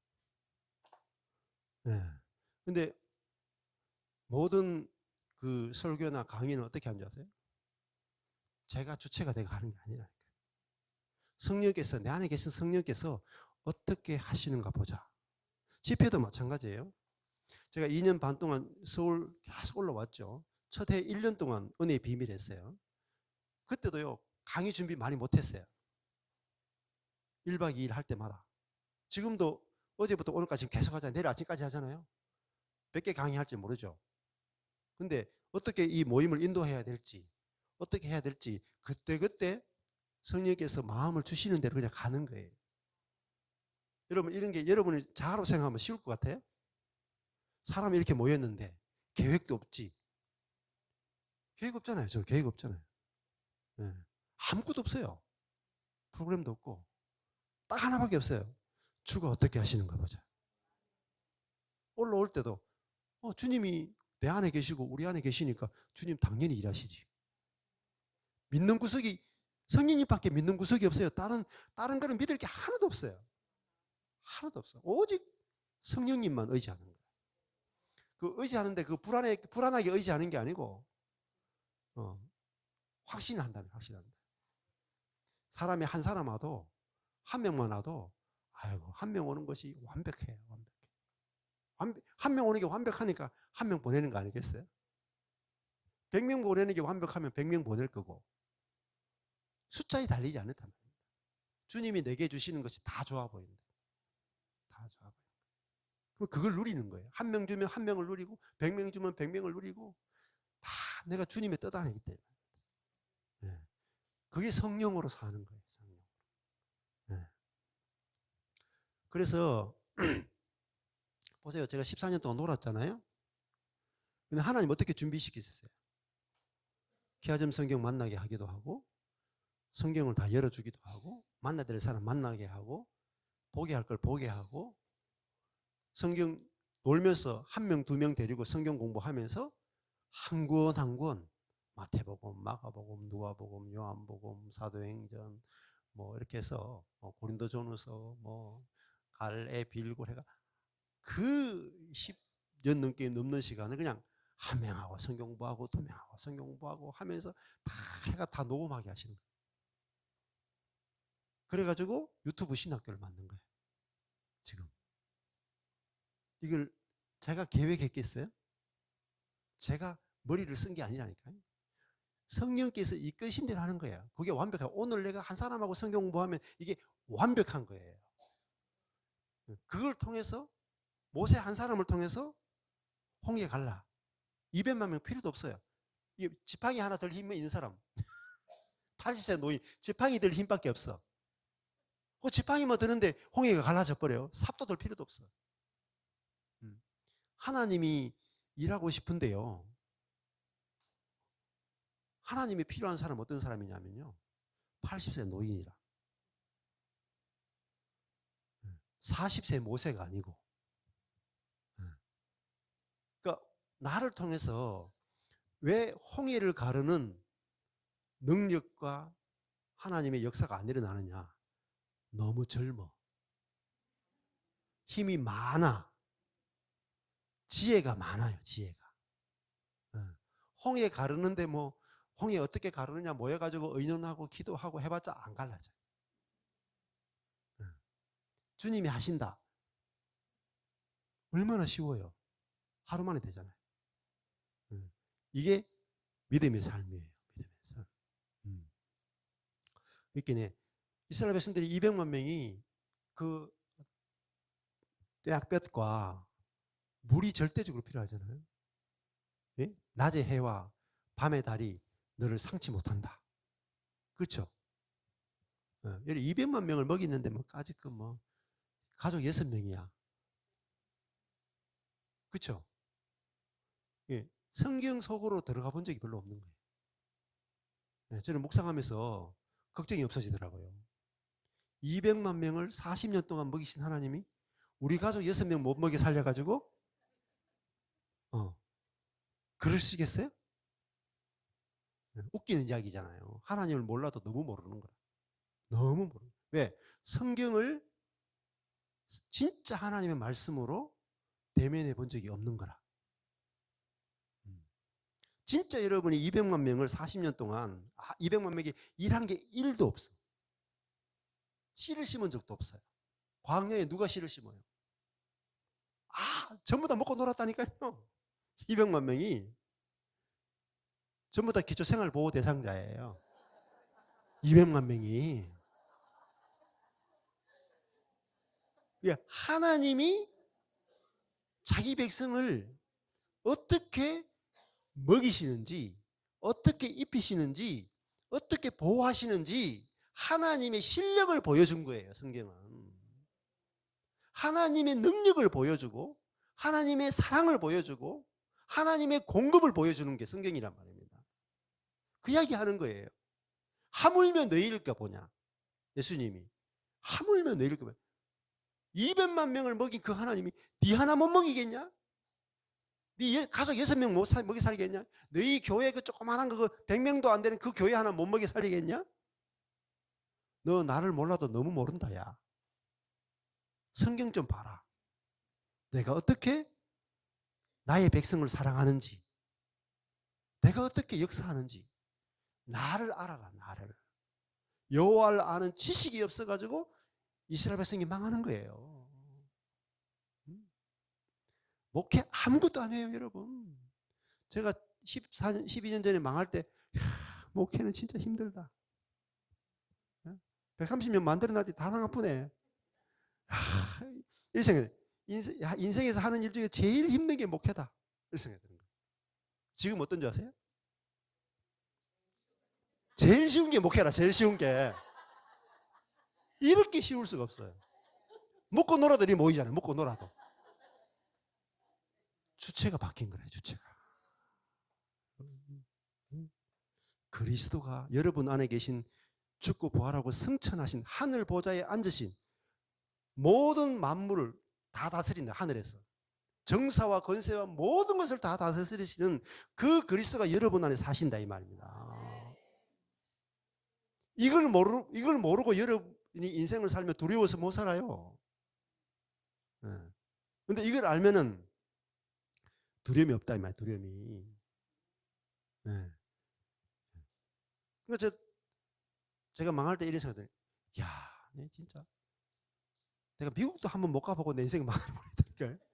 네. 근데 모든 그 설교나 강의는 어떻게 하는 줄 아세요? 제가 주체가 되고 하는 게 아니라니까요. 성령께서, 내 안에 계신 성령께서 어떻게 하시는가 보자. 집회도 마찬가지예요. 제가 2년 반 동안 서울 계속 올라왔죠. 첫 해 1년 동안 은혜의 비밀 했어요. 그때도요, 강의 준비 많이 못했어요. 1박 2일 할 때마다. 지금도 어제부터 오늘까지 계속 하잖아요. 내일 아침까지 하잖아요. 몇 개 강의할지 모르죠. 근데 어떻게 이 모임을 인도해야 될지, 어떻게 해야 될지 그때그때 성령께서 마음을 주시는 대로 그냥 가는 거예요. 여러분, 이런 게 여러분이 자아로 생각하면 쉬울 것 같아요? 사람이 이렇게 모였는데 계획도 없지. 계획 없잖아요. 저 계획 없잖아요. 네. 아무것도 없어요. 프로그램도 없고 딱 하나밖에 없어요. 주가 어떻게 하시는가 보자. 올라올 때도 주님이 내 안에 계시고 우리 안에 계시니까 주님 당연히 일하시지. 믿는 구석이 성령님밖에 믿는 구석이 없어요. 다른 거는 믿을 게 하나도 없어요. 하나도 없어. 오직 성령님만 의지하는 거예요. 그 의지하는데 그 불안하게 의지하는 게 아니고 확신한다면 확신한다. 사람이 한 사람 와도 한 명만 와도 아이고 한 명 오는 것이 완벽해요. 완벽해. 한 명 오는 게 완벽하니까 한 명 보내는 거 아니겠어요? 100명 보내는 게 완벽하면 100명 보낼 거고 숫자에 달리지 않았단 말입니다. 주님이 내게 주시는 것이 다 좋아 보인다. 다 좋아 보인다. 그럼 그걸 누리는 거예요. 한 명 주면 한 명을 누리고 100명 주면 100명을 누리고 다 내가 주님의 뜻 안이기 때문에. 네. 그게 성령으로 사는 거예요. 성령. 네. 그래서 보세요. 제가 14년 동안 놀았잖아요. 근데 하나님 어떻게 준비시키셨어요? 키아점 성경 만나게 하기도 하고 성경을 다 열어주기도 하고 만나야 될 사람 만나게 하고 보게 할 걸 보게 하고 성경 놀면서 한 명, 두 명 데리고 성경 공부하면서 한 권 한 권 마태복음, 마가복음, 누가복음, 요한복음, 사도행전 뭐 이렇게 해서 고린도전후서 뭐 갈에 빌고 해가 그 10년 넘는 시간을 그냥 한 명하고 성경 공부하고 두 명하고 성경 공부하고 하면서 다 해가 다 녹음하게 하시는 거예요. 그래가지고 유튜브 신학교를 만든 거예요. 지금 이걸 제가 계획했겠어요? 제가 머리를 쓴 게 아니라니까요. 성령께서 이끄신 대로 하는 거예요. 그게 완벽해요. 오늘 내가 한 사람하고 성경 공부하면 이게 완벽한 거예요. 그걸 통해서 모세 한 사람을 통해서 홍해 갈라. 200만 명 필요도 없어요. 이게 지팡이 하나 들 힘이 있는 사람. 80세 노인 지팡이 들 힘밖에 없어. 그 지팡이만 드는데 홍해가 갈라져 버려요. 삽도 들 필요도 없어. 하나님이 일하고 싶은데요. 하나님이 필요한 사람 어떤 사람이냐면요. 80세 노인이라. 40세 모세가 아니고. 그러니까 나를 통해서 왜 홍해를 가르는 능력과 하나님의 역사가 안 일어나느냐. 너무 젊어. 힘이 많아. 지혜가 많아요. 지혜가. 홍해 가르는데 뭐 홍해 어떻게 가르느냐 모여가지고 의논하고 기도하고 해봤자 안 갈라져요. 주님이 하신다. 얼마나 쉬워요. 하루 만에 되잖아요. 이게 믿음의 삶이에요. 믿음의 삶. 그러니까 이스라엘 백성들이 200만 명이 그 떼약볕과 물이 절대적으로 필요하잖아요. 예? 낮의 해와 밤의 달이 너를 상치 못한다. 그렇죠? 200만 명을 먹이는데 뭐 까짓 뭐 가족 6명이야. 그렇죠? 예. 성경 속으로 들어가 본 적이 별로 없는 거예요. 예. 저는 묵상하면서 걱정이 없어지더라고요. 200만 명을 40년 동안 먹이신 하나님이 우리 가족 6명 못 먹여 살려가지고 그러시겠어요? 웃기는 이야기잖아요. 하나님을 몰라도 너무 모르는 거라. 너무 모르는 거야. 왜? 성경을 진짜 하나님의 말씀으로 대면해 본 적이 없는 거라. 진짜 여러분이 200만 명을 40년 동안 200만 명이 일한 게 1도 없어. 씨를 심은 적도 없어요. 광야에 누가 씨를 심어요? 전부 다 먹고 놀았다니까요. 200만 명이 전부 다 기초생활보호 대상자예요. 200만 명이. 하나님이 자기 백성을 어떻게 먹이시는지, 어떻게 입히시는지, 어떻게 보호하시는지 하나님의 실력을 보여준 거예요, 성경은. 하나님의 능력을 보여주고 하나님의 사랑을 보여주고 하나님의 공급을 보여주는 게 성경이란 말입니다. 그 이야기 하는 거예요. 하물며 너희일까 보냐. 예수님이 하물며 너희일까 보냐. 200만 명을 먹인 그 하나님이 네 하나 못 먹이겠냐? 네 가족 6명 못 먹이 살리겠냐? 너희 교회 그 조그만한 거 100명도 안 되는 그 교회 하나 못 먹이 살리겠냐? 너 나를 몰라도 너무 모른다 야. 성경 좀 봐라. 내가 어떻게 나의 백성을 사랑하는지, 내가 어떻게 역사하는지 나를 알아라. 나를. 여호와를 아는 지식이 없어가지고 이스라엘 백성이 망하는 거예요. 목회 아무것도 안 해요, 여러분. 제가 14년, 12년 전에 망할 때 목회는 진짜 힘들다. 130년 만들어놨더니 다 아프네. 이 생각해. 인생에서 하는 일 중에 제일 힘든 게 목회다. 이 생각이 드는 거예요. 지금 어떤 줄 아세요? 제일 쉬운 게 목회라. 제일 쉬운 게. 이렇게 쉬울 수가 없어요. 먹고 놀아도 니 모이잖아요. 먹고 놀아도. 주체가 바뀐 거예요. 주체가. 그리스도가 여러분 안에 계신 죽고 부활하고 승천하신 하늘 보좌에 앉으신 모든 만물을 다 다스린다. 하늘에서. 정사와 권세와 모든 것을 다 다스리시는 그 그리스도가 여러분 안에 사신다 이 말입니다. 이걸 모르고 여러분이 인생을 살면 두려워서 못 살아요. 근데 이걸 알면은 두려움이 없다 이 말이에요. 두려움이. 그러니까 제가 망할 때 이런 생각이 들어요. 야, 내 진짜 내가 미국도 한번 못 가보고 내 인생 망해버리니까.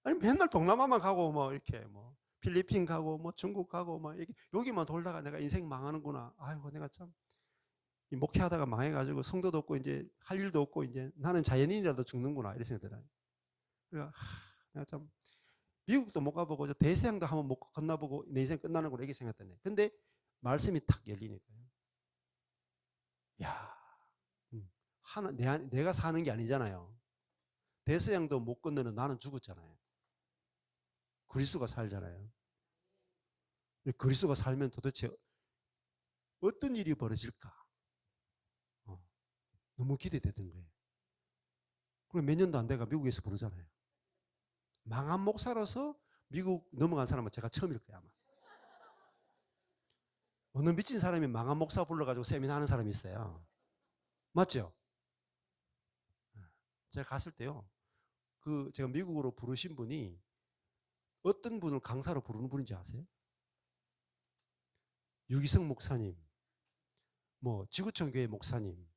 아니 맨날 동남아만 가고 뭐 이렇게 뭐 필리핀 가고 뭐 중국 가고 뭐 여기만 돌다가 내가 인생 망하는구나. 아이고 내가 참 목회하다가 망해가지고 성도도 없고 이제 할 일도 없고 이제 나는 자연인이라도 죽는구나 이런 생각이 들어요. 그러니까 내가 참 미국도 못 가보고 저 대서양도 한번 못 건너보고 내 인생 끝나는구나 이렇게 생각했네. 근데 말씀이 탁 열리니까요. 야, 내가 사는 게 아니잖아요. 대서양도 못 건너는 나는 죽었잖아요. 그리스도가 살잖아요. 그리스도가 살면 도대체 어떤 일이 벌어질까? 너무 기대되던 거예요. 그리고 몇 년도 안 돼가 미국에서 부르잖아요. 망한 목사로서 미국 넘어간 사람은 제가 처음일 거예요 아마. 어느 미친 사람이 망한 목사 불러가지고 세미나 하는 사람이 있어요. 맞죠? 제가 갔을 때요. 제가 미국으로 부르신 분이 어떤 분을 강사로 부르는 분인지 아세요? 유기성 목사님, 뭐 지구촌 교회 목사님,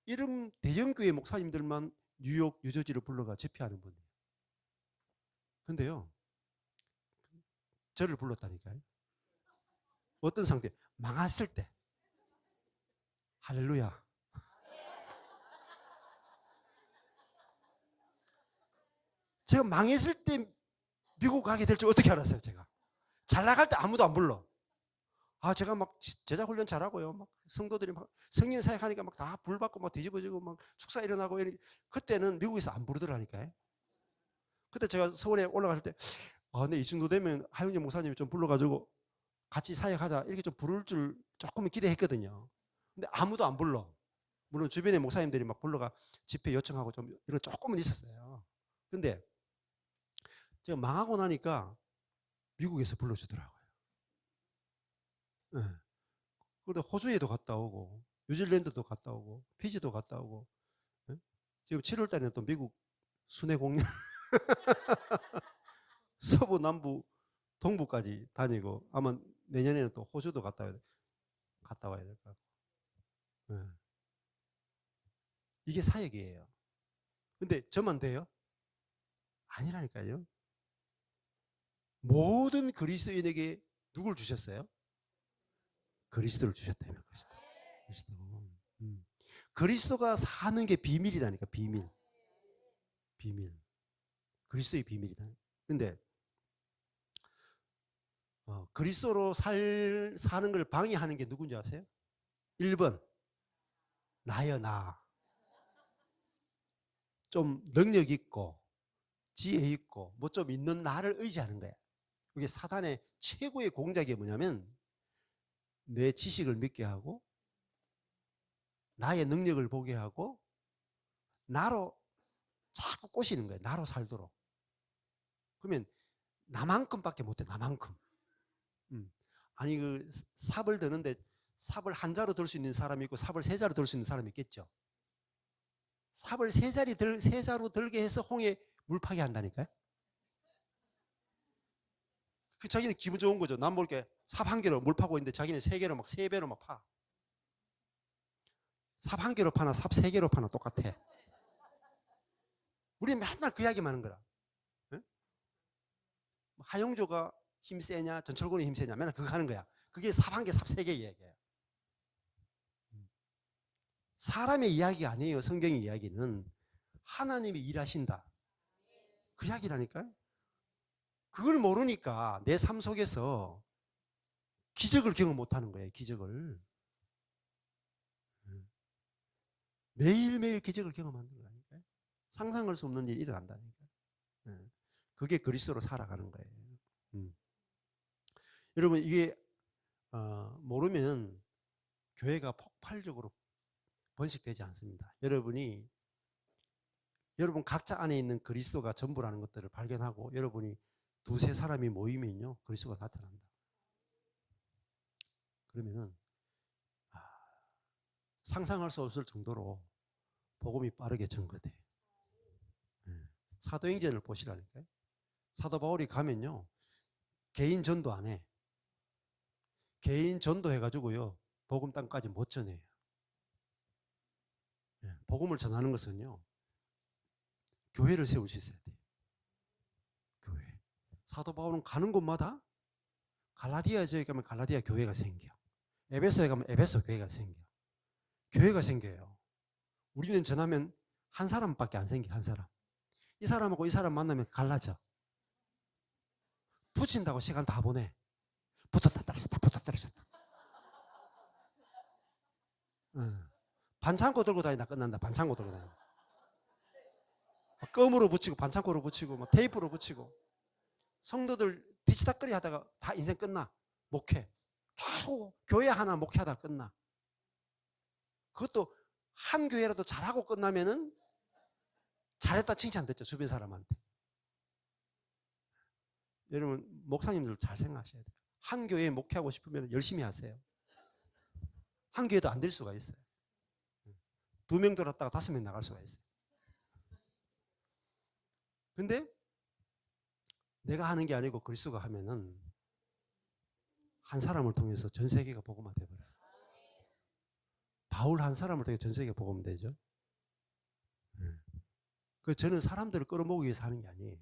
이런 대형교회 목사님들만 뉴욕, 뉴저지를 불러가 집회하는 분이에요. 근데요, 저를 불렀다니까요. 어떤 상태? 망했을 때. 할렐루야. 제가 망했을 때 미국 가게 될 줄 어떻게 알았어요, 제가? 잘 나갈 때 아무도 안 불러. 제가 막 제자 훈련 잘하고요. 막 성도들이 막 성령 사역하니까 막 다 불 받고 막 뒤집어지고 막 축사 일어나고 그때는 미국에서 안 부르더라니까요. 그때 제가 서울에 올라갈 때, 근데 이 정도 되면 하용재 목사님이 좀 불러가지고 같이 사역하자 이렇게 좀 부를 줄 조금 기대했거든요. 근데 아무도 안 불러. 물론 주변에 목사님들이 막 불러가 집회 요청하고 좀 이런 조금은 있었어요. 근데 제가 망하고 나니까 미국에서 불러주더라고요. 네. 그런데 호주에도 갔다 오고 뉴질랜드도 갔다 오고 피지도 갔다 오고 네? 지금 7월 달에는 또 미국 순회 공연 서부 남부 동부까지 다니고 아마 내년에는 또 호주도 갔다 와야 될 것 같고. 네. 이게 사역이에요. 근데 저만 돼요? 아니라니까요. 모든 그리스도인에게 누굴 주셨어요? 그리스도를 주셨다며. 그리스도. 음. 그리스도가 사는 게 비밀이라니까. 비밀. 그리스도의 비밀이다. 근데 그리스도로 사는 걸 방해하는 게 누군지 아세요? 1번 나요. 나. 좀 능력 있고 지혜 있고 뭐 좀 있는 나를 의지하는 거야. 그게 사단의 최고의 공작이 뭐냐면 내 지식을 믿게 하고 나의 능력을 보게 하고 나로 자꾸 꼬시는 거예요. 나로 살도록. 그러면 나만큼밖에 못해. 나만큼. 아니 그 삽을 드는데 삽을 한 자로 들 수 있는 사람이 있고 삽을 세 자로 들 수 있는 사람이 있겠죠. 삽을 세 자로 들게 해서 홍해 물 파게 한다니까요. 그 자기는 기분 좋은 거죠. 난 모르게 삽 한 개로 물 파고 있는데 자기는 세 개로 막 세 배로 막 파. 삽 한 개로 파나 삽 세 개로 파나 똑같아. 우리 맨날 그 이야기만 하는 거라. 응? 하용조가 힘 세냐 전철군이 힘 세냐 맨날 그거 하는 거야. 그게 삽 한 개 삽 세 개 이야기예요. 사람의 이야기가 아니에요. 성경의 이야기는 하나님이 일하신다. 그 이야기라니까요. 그걸 모르니까 내 삶 속에서 기적을 경험 못하는 거예요. 기적을. 매일매일 기적을 경험하는 거라니까요. 상상할 수 없는 일이 일어난다니까요. 그게 그리스도로 살아가는 거예요. 여러분 이게 모르면 교회가 폭발적으로 번식되지 않습니다. 여러분 각자 안에 있는 그리스도가 전부라는 것들을 발견하고 여러분이 두세 사람이 모이면요 그리스도가 나타난다. 그러면은 상상할 수 없을 정도로 복음이 빠르게 전거돼요. 사도행전을 보시라니까요. 사도 바울이 가면요 개인 전도 안 해. 개인 전도 해가지고요 복음 땅까지 못 전해요. 복음을 전하는 것은요 교회를 세울 수 있어야 돼요. 교회. 사도 바울은 가는 곳마다 갈라디아 지역에 가면 갈라디아 교회가 생겨. 에베소에 가면 에베소 교회가 생겨. 교회가 생겨요. 우리는 전하면 한 사람밖에 안 생겨. 한 사람. 이 사람하고 이 사람 만나면 갈라져. 붙인다고 시간 다 보내. 붙었다 떨어졌다 붙었다 떨어졌다. 반창고 들고 다니다 끝난다. 반창고 들고 다니다. 껌으로 붙이고 반창고로 붙이고 막 테이프로 붙이고 성도들 뒤치다거리 하다가 다 인생 끝나. 목회. 겨우 교회 하나 목회하다 끝나. 그것도 한 교회라도 잘하고 끝나면은 잘했다 칭찬 됐죠. 주변 사람한테. 여러분 목사님들 잘 생각하셔야 돼요. 한 교회에 목회하고 싶으면 열심히 하세요. 한 교회도 안 될 수가 있어요. 2명 들었다가 5명 나갈 수가 있어요. 근데 내가 하는 게 아니고 그리스도가 하면은 한 사람을 통해서 전 세계가 복음화 돼버려요. 바울 한 사람을 통해 전 세계가 복음 되죠. 그 저는 사람들을 끌어모으기 위해서 하는 게 아니에요.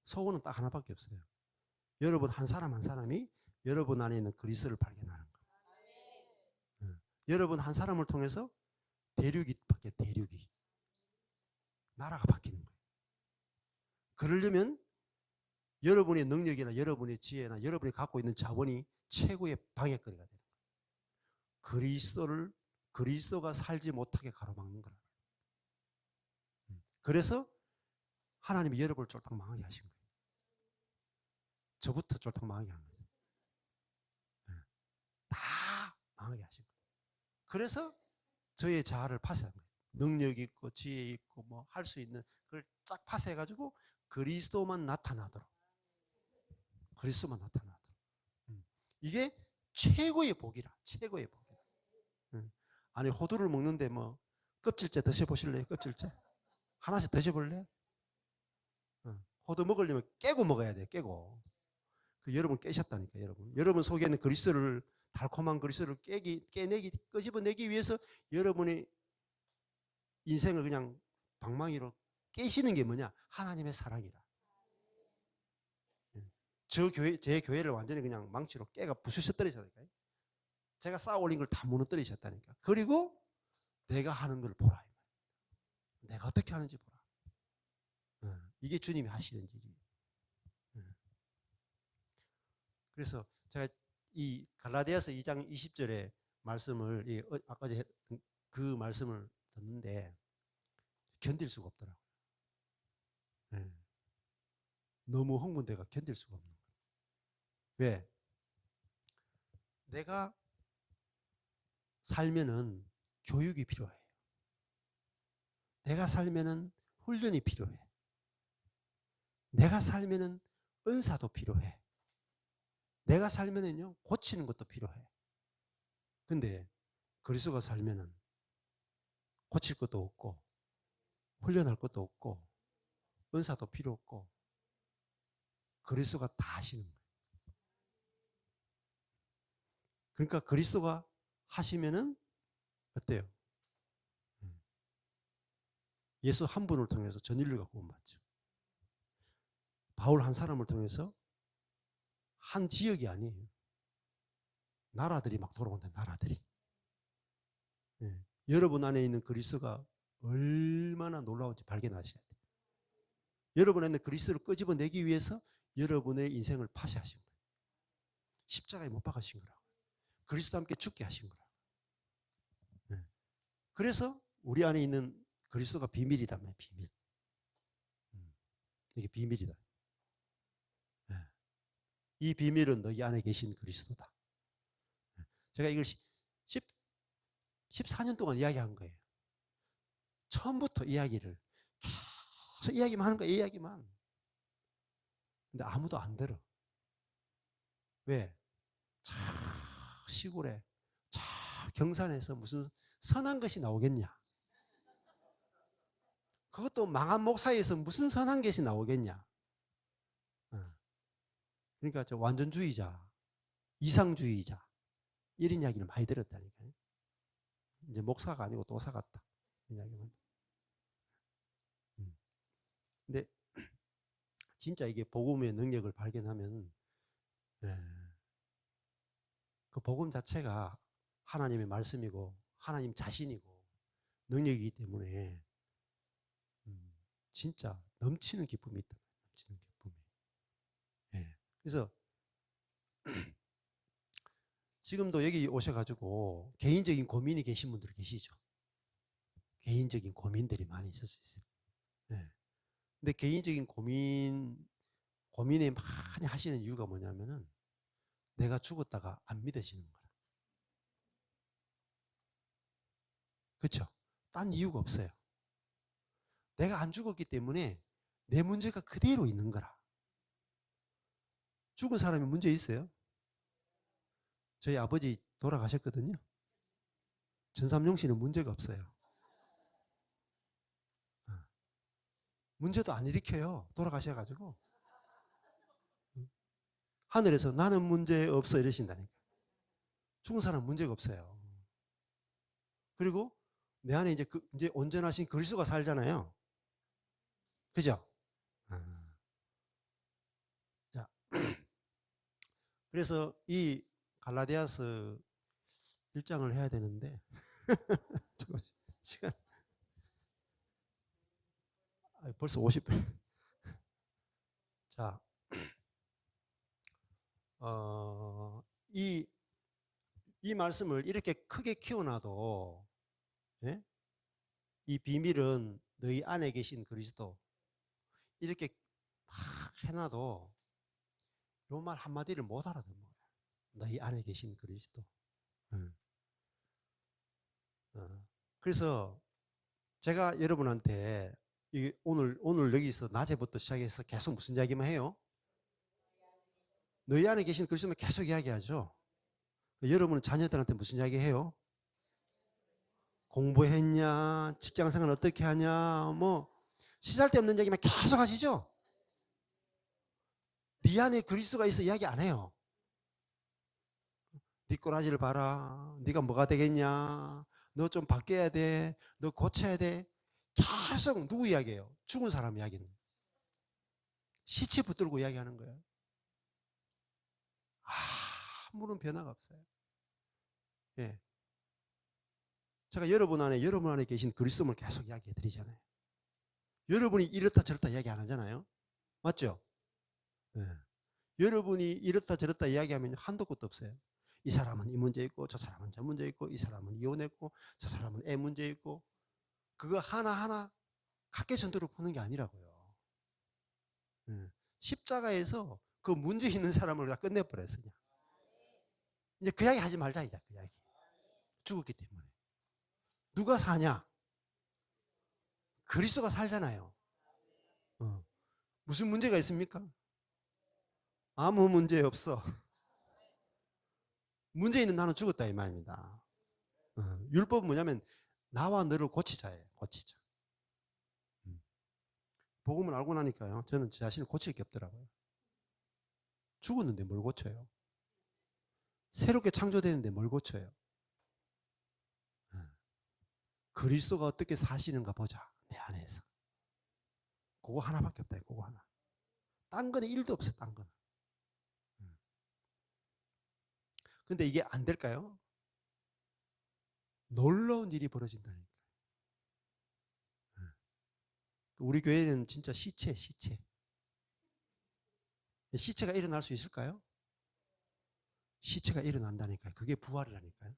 소원은 딱 하나밖에 없어요. 여러분 한 사람 한 사람이 여러분 안에 있는 그리스도를 발견하는 거예요. 여러분 한 사람을 통해서 대륙이 바뀌어. 대륙이. 나라가 바뀌는 거예요. 그러려면 여러분의 능력이나 여러분의 지혜나 여러분이 갖고 있는 자본이 최고의 방해거리가 돼요. 그리스도가 살지 못하게 가로막는 거라. 그래서 하나님이 여러분을 쫄딱 망하게 하신 거예요. 저부터 쫄딱 망하게 한 거죠. 다 망하게 하신 거예요. 그래서 저의 자아를 파쇄한 거예요. 능력 있고 지혜 있고 뭐 할 수 있는 그걸 쫙 파쇄해가지고 그리스도만 나타나도록. 그리스도만 나타나도록. 이게 최고의 복이라. 최고의 복이라. 아니 호두를 먹는데 뭐 껍질째 드셔보실래요? 껍질째? 하나씩 드셔볼래요? 포도 먹으려면 깨고 먹어야 돼요. 깨고. 여러분 깨셨다니까. 여러분 속에 있는 그리스도를, 달콤한 그리스도를 깨내기, 끄집어내기 위해서 여러분의 인생을 그냥 방망이로 깨시는 게 뭐냐? 하나님의 사랑이라. 제 교회를 완전히 그냥 망치로 깨가 부수셔버리셨다니까요. 제가 쌓아 올린 걸 다 무너뜨리셨다니까. 그리고 내가 하는 걸 보라. 내가 어떻게 하는지 보라. 이게 주님이 하시는 일이에요. 그래서 제가 이 갈라디아서 2장 20절의 말씀을, 아까 했던 그 말씀을 듣는데 견딜 수가 없더라고요. 너무 흥분돼가 견딜 수가 없는 거예요. 왜? 내가 살면은 교육이 필요해요. 내가 살면은 훈련이 필요해. 내가 살면은 은사도 필요해. 내가 살면은요, 고치는 것도 필요해. 근데 그리스도가 살면은 고칠 것도 없고, 훈련할 것도 없고, 은사도 필요 없고, 그리스도가 다 하시는 거예요. 그러니까 그리스도가 하시면은 어때요? 예수 한 분을 통해서 전 인류가 구원받죠. 바울 한 사람을 통해서 한 지역이 아니에요. 나라들이 막 돌아온다. 나라들이. 여러분 안에 있는 그리스도가 얼마나 놀라운지 발견하셔야 돼요. 여러분 안에 그리스도를 끄집어내기 위해서 여러분의 인생을 파쇄하신 거예요. 십자가에 못 박으신 거라고. 그리스도와 함께 죽게 하신 거라고. 그래서 우리 안에 있는 그리스도가 비밀이다. 비밀. 이게 비밀이다. 이 비밀은 너희 안에 계신 그리스도다. 제가 이걸 14년 동안 이야기한 거예요. 처음부터 이야기를 계속 이야기만 하는 거예요. 이야기만. 근데 아무도 안 들어. 왜? 저 시골에, 저 경산에서 무슨 선한 것이 나오겠냐? 그것도 망한 목사에서 무슨 선한 것이 나오겠냐? 그러니까 저 완전주의자, 이상주의자 이런 이야기를 많이 들었다니까요. 이제 목사가 아니고 도사 같다. 이야기만. 근데 진짜 이게 복음의 능력을 발견하면 그 복음 자체가 하나님의 말씀이고 하나님 자신이고 능력이기 때문에 진짜 넘치는 기쁨이 있다. 넘치는 기쁨이. 그래서 지금도 여기 오셔가지고 개인적인 고민이 계신 분들 계시죠. 개인적인 고민들이 많이 있을 수 있어요. 근데 개인적인 고민에 많이 하시는 이유가 뭐냐면은 내가 죽었다가 안 믿어지는 거라. 그렇죠? 딴 이유가 없어요. 내가 안 죽었기 때문에 내 문제가 그대로 있는 거라. 죽은 사람이 문제 있어요? 저희 아버지 돌아가셨거든요. 전삼용 씨는 문제가 없어요. 문제도 안 일으켜요. 돌아가셔가지고. 하늘에서 나는 문제 없어 이러신다니까. 죽은 사람은 문제가 없어요. 그리고 내 안에 이제 온전하신 그리스도가 살잖아요. 그죠? 자, 그래서 이 갈라디아서 1장을 해야 되는데 시간 벌써 50분. 자, 이 말씀을 이렇게 크게 키워놔도, 예? 이 비밀은 너희 안에 계신 그리스도 이렇게 막 해놔도 이 말 한마디를 못 알아듣는 거야. 너희 안에 계신 그리스도. 그래서 제가 여러분한테 오늘 여기서 낮에부터 시작해서 계속 무슨 이야기만 해요? 너희 안에 계신 그리스도만 계속 이야기하죠. 여러분은 자녀들한테 무슨 이야기 해요? 공부했냐? 직장생활 어떻게 하냐? 뭐 시잘데없는 얘기만 계속 하시죠? 네 안에 그리스도가 있어 이야기 안 해요. 네 꼬라지를 봐라. 네가 뭐가 되겠냐. 너 좀 바뀌어야 돼. 너 고쳐야 돼. 계속 누구 이야기해요? 죽은 사람 이야기는. 시체 붙들고 이야기하는 거예요. 아무런 변화가 없어요. 예. 제가 여러분 안에 계신 그리스도를 계속 이야기해 드리잖아요. 여러분이 이렇다 저렇다 이야기 안 하잖아요. 맞죠? 예. 여러분이 이렇다 저렇다 이야기하면 한도 끝도 없어요. 이 사람은 이 문제 있고 저 사람은 저 문제 있고 이 사람은 이혼했고 저 사람은 애 문제 있고 그거 하나하나 각계전도로 푸는 게 아니라고요. 예. 십자가에서 그 문제 있는 사람을 다 끝내버렸어요. 이제 그 이야기 하지 말자 이제 그 이야기. 죽었기 때문에. 누가 사냐? 그리스도가 살잖아요. 무슨 문제가 있습니까? 아무 문제 없어. 문제 있는 나는 죽었다 이 말입니다. 율법은 뭐냐면 나와 너를 고치자예요. 고치자. 복음을 알고 나니까요. 저는 제 자신을 고칠 게 없더라고요. 죽었는데 뭘 고쳐요? 새롭게 창조되는데 뭘 고쳐요? 그리스도가 어떻게 사시는가 보자. 내 안에서. 그거 하나밖에 없다. 그거 하나. 딴 거는 1도 없어요. 딴 거는. 근데 이게 안 될까요? 놀라운 일이 벌어진다니까. 우리 교회는 진짜 시체. 시체가 일어날 수 있을까요? 시체가 일어난다니까요. 그게 부활이라니까요.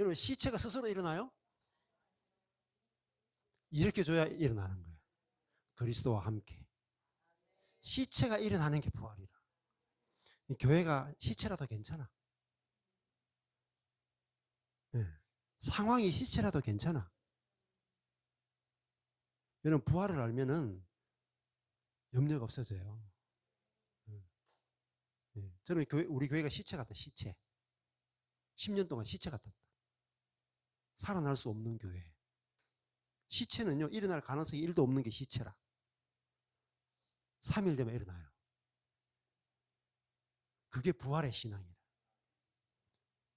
여러분 시체가 스스로 일어나요? 이렇게 줘야 일어나는 거예요. 그리스도와 함께. 시체가 일어나는 게 부활이라. 교회가 시체라도 괜찮아. 네. 상황이 시체라도 괜찮아. 여러분 부활을 알면은 염려가 없어져요. 네. 저는 우리 교회가 시체 같다. 시체. 10년 동안 시체 같았다. 살아날 수 없는 교회. 시체는요 일어날 가능성이 1도 없는 게 시체라. 3일 되면 일어나요. 그게 부활의 신앙이라.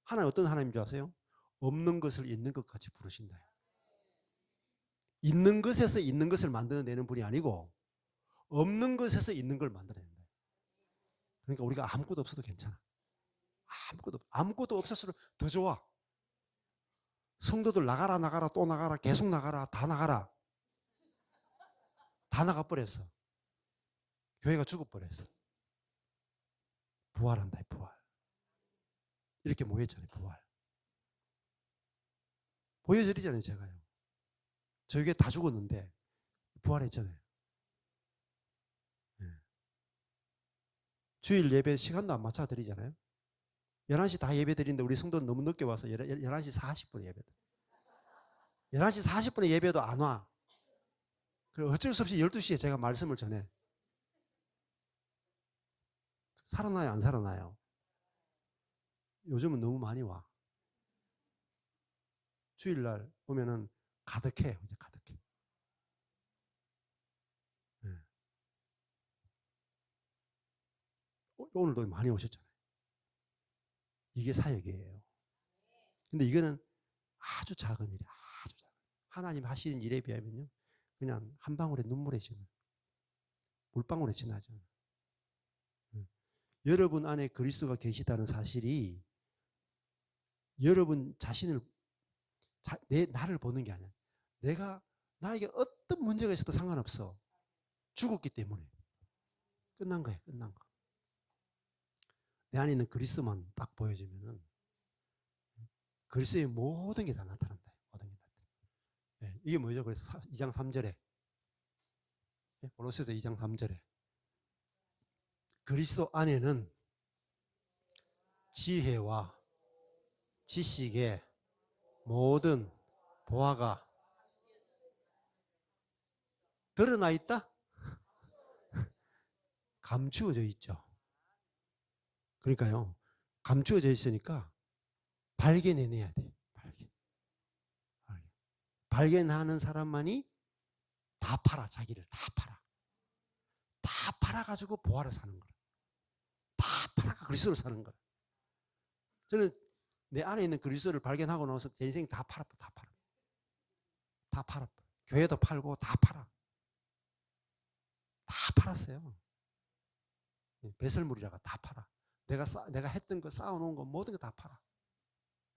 하나님 어떤 하나님인 줄 아세요? 없는 것을 있는 것 같이 부르신다. 있는 것에서 있는 것을 만들어내는 분이 아니고 없는 것에서 있는 걸 만들어낸다. 그러니까 우리가 아무것도 없어도 괜찮아. 아무것도 없었을수록 더 좋아. 성도들 나가라 또 나가라 계속 나가라 다 나가라. 다 나가버렸어. 교회가 죽어버렸어. 부활한다. 부활. 이렇게 모였잖아요. 부활. 보여드리잖아요. 제가요. 저희 교회 다 죽었는데 부활했잖아요. 네. 주일 예배 시간도 안 맞춰 드리잖아요. 11시 다 예배 드리는데 우리 성도는 너무 늦게 와서 11시 40분에 예배 드려요. 11시 40분에 예배도 안 와. 그리고 어쩔 수 없이 12시에 제가 말씀을 전해. 살아나요? 안 살아나요? 요즘은 너무 많이 와. 주일날 보면은 가득해요. 이제 가득해. 네. 오늘도 많이 오셨잖아요. 이게 사역이에요. 근데 이거는 아주 작은 일이에요. 아주 작은. 하나님 하시는 일에 비하면요. 그냥 한 방울의 눈물에 지는 물방울에 지나죠. 여러분 안에 그리스도가 계시다는 사실이 여러분 자신을 나를 보는 게 아니야. 나에게 어떤 문제가 있어도 상관없어. 죽었기 때문에 끝난 거야. 끝난 거. 내 안에 있는 그리스도만 딱 보여주면은 그리스도의 모든 게 다 나타난다. 모든 게 나타나. 네, 이게 뭐죠? 그래서 2장 3절에 고로새서 2장 3절에 그리스도 안에는 지혜와 지식의 모든 보화가 드러나 있다? 감추어져 있죠. 그러니까요. 감추어져 있으니까 발견해내야 돼. 발견하는 사람만이 다 팔아. 자기를 다 팔아. 다 팔아가지고 보화를 사는 거야. 다 팔아가 그리스도를 사는 거야. 저는 내 안에 있는 그리스도를 발견하고 나서 제 인생 다 팔아. 다 팔아. 다 팔아. 교회도 팔고 다 팔아. 다 팔았어요. 배설물이라가 다 팔아. 내가 했던 거 쌓아놓은 거 모든 거 다 팔아.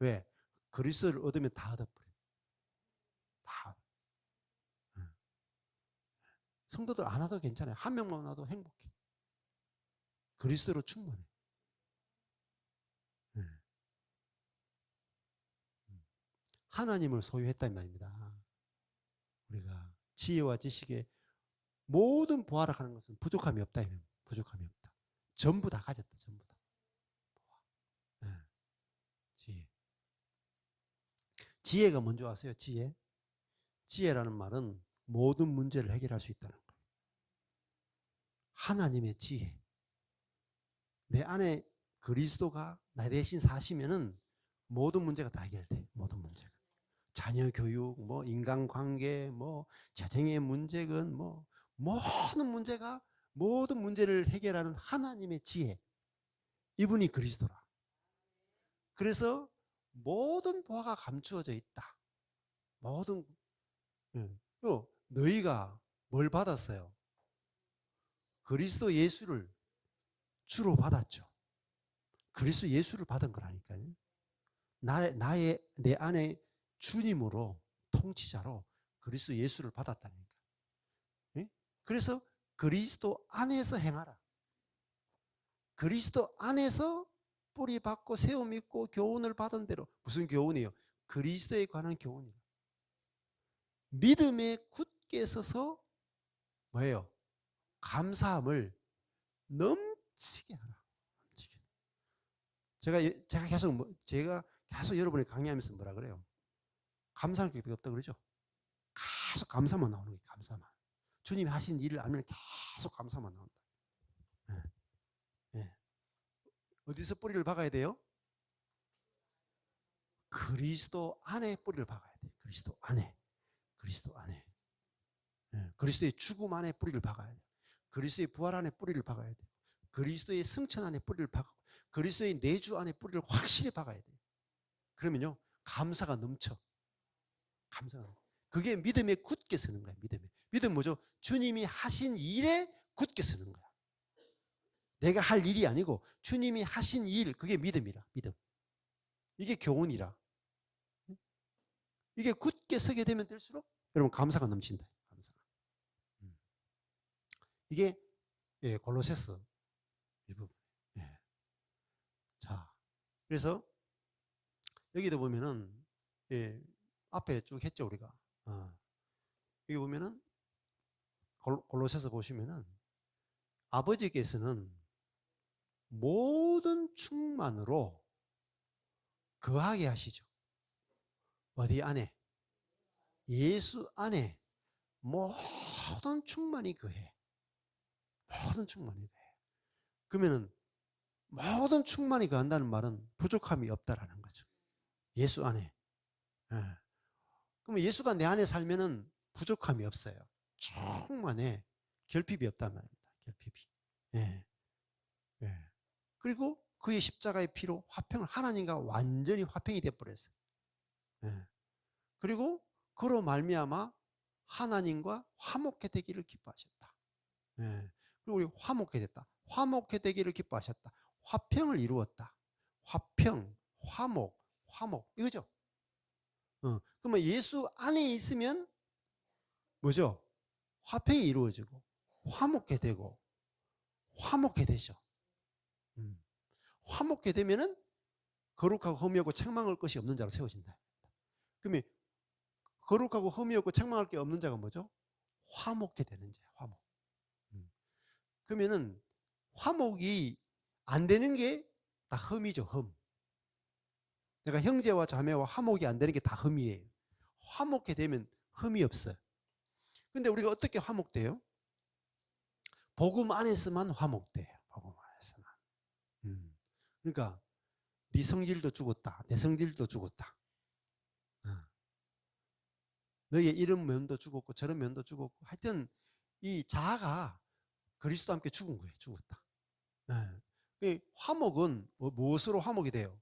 왜? 그리스도를 얻으면 다 얻어버려. 다. 성도들 안 와도 괜찮아요. 한 명만 와도 행복해. 그리스도로 충분해. 하나님을 소유했단 말입니다. 우리가 지혜와 지식에 모든 보아락하는 것은 부족함이 없다. 부족함이 없다. 전부 다 가졌다. 전부 다. 지혜. 지혜가 뭔지 아세요? 지혜. 지혜라는 말은 모든 문제를 해결할 수 있다는 거예요. 하나님의 지혜. 내 안에 그리스도가 나 대신 사시면은 모든 문제가 다 해결돼. 모든 문제가. 자녀 교육, 뭐 인간관계, 뭐 재정의 문제건 뭐 모든 문제를 해결하는 하나님의 지혜. 이분이 그리스도라. 그래서 모든 보화가 감추어져 있다. 모든 너희가 뭘 받았어요? 그리스도 예수를 주로 받았죠. 그리스도 예수를 받은 거라니까요. 내 안에 주님으로 통치자로 그리스도 예수를 받았다니까. 그래서 그리스도 안에서 행하라. 그리스도 안에서 뿌리 받고 세움 있고 교훈을 받은 대로. 무슨 교훈이에요? 그리스도에 관한 교훈이에요. 믿음에 굳게 서서 뭐예요? 감사함을 넘치게 하라. 넘치게. 제가 계속 여러분이 강의하면서 뭐라 그래요? 감사할 게 없다 그러죠? 계속 감사만 나오는 거예요. 감사만. 주님이 하신 일을 알면 계속 감사만 나온다. 네. 네. 어디서 뿌리를 박아야 돼요? 그리스도 안에 뿌리를 박아야 돼요. 그리스도 안에. 그리스도 안에. 네. 그리스도의 죽음 안에 뿌리를 박아야 돼요. 그리스도의 부활 안에 뿌리를 박아야 돼요. 그리스도의 승천 안에 뿌리를 박고 그리스도의 내주 안에 뿌리를 확실히 박아야 돼요. 그러면요. 감사가 넘쳐. 감사가 넘쳐. 그게 믿음에 굳게 서는 거예요. 믿음 뭐죠? 주님이 하신 일에 굳게 서는 거야. 내가 할 일이 아니고 주님이 하신 일, 그게 믿음이라. 믿음. 이게 교훈이라. 이게 굳게 서게 되면 될수록 여러분 감사가 넘친다. 감사가. 이게 골로새서 이 부분. 예. 자, 그래서 여기도 보면은 앞에 쭉 했죠 우리가. 여기 보면은 골로새서 보시면은 아버지께서는 모든 충만으로 거하게 하시죠. 어디 안에? 예수 안에 모든 충만이 거해. 모든 충만이 거해. 그러면은 모든 충만이 거한다는 말은 부족함이 없다라는 거죠. 예수 안에. 예. 그러면 예수가 내 안에 살면은 부족함이 없어요. 충만해. 결핍이 없단 말입니다. 결핍이. 예. 예. 그리고 그의 십자가의 피로 하나님과 완전히 화평이 되어버렸어요. 예. 그리고 그로 말미암아 하나님과 화목해 되기를 기뻐하셨다. 예. 그리고 우리 화목해 됐다. 화목해 되기를 기뻐하셨다. 화평을 이루었다. 화평, 화목 이거죠. 그러면 예수 안에 있으면 뭐죠? 화평이 이루어지고 화목해 되고 화목해 되죠. 화목해 되면은 거룩하고 흠이 없고 책망할 것이 없는 자로 세워진다. 그러면 거룩하고 흠이 없고 책망할 게 없는 자가 뭐죠? 화목해 되는 자야. 화목. 그러면은 화목이 안 되는 게 다 흠이죠. 흠. 내가 형제와 자매와 화목이 안 되는 게 다 흠이에요. 화목해 되면 흠이 없어요. 근데 우리가 어떻게 화목돼요? 복음 안에서만 화목돼요. 복음 안에서만. 그러니까 네 성질도 죽었다. 내 성질도 죽었다. 너의 이런 면도 죽었고 저런 면도 죽었고 하여튼 이 자아가 그리스도와 함께 죽은 거예요. 죽었다. 네. 화목은 무엇으로 화목이 돼요?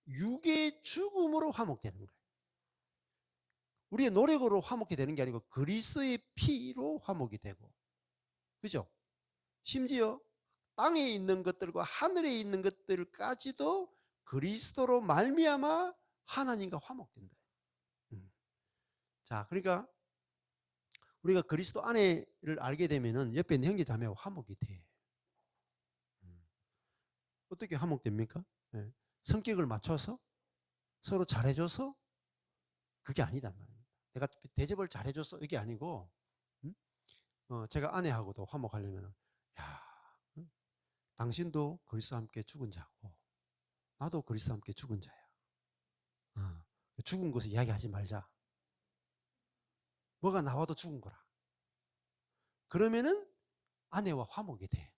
육의 죽음으로 화목되는 거예요. 우리의 노력으로 화목이 되는 게 아니고 그리스도의 피로 화목이 되고, 그죠? 심지어 땅에 있는 것들과 하늘에 있는 것들까지도 그리스도로 말미암아 하나님과 화목된다. 자, 그러니까 우리가 그리스도 안에를 알게 되면은 옆에 있는 형제 자매와 화목이 돼. 어떻게 화목됩니까? 네. 성격을 맞춰서 서로 잘해줘서 그게 아니다 말입니다. 내가 대접을 잘해줘서 이게 아니고, 제가 아내하고도 화목하려면, 야, 당신도 그리스도와 함께 죽은 자고, 나도 그리스도와 함께 죽은 자야. 죽은 것을 이야기하지 말자. 뭐가 나와도 죽은 거라. 그러면은 아내와 화목이 돼.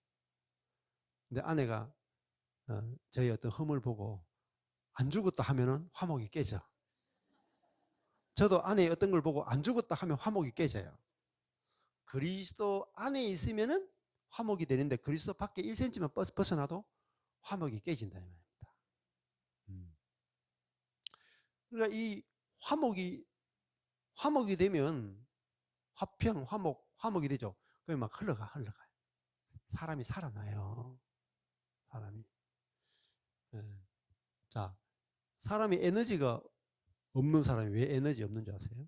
근데 아내가 저희 어떤 흠을 보고 안 죽었다 하면은 화목이 깨져. 저도 아내의 어떤 걸 보고 안 죽었다 하면 화목이 깨져요. 그리스도 안에 있으면은 화목이 되는데 그리스도 밖에 1cm만 벗어나도 화목이 깨진다 이 말입니다. 그러니까 이 화목이 되면 화평, 화목이 되죠. 그게 막 흘러가요. 사람이 살아나요. 사람이. 자, 사람이 에너지가 없는 사람이 왜 에너지 없는 줄 아세요?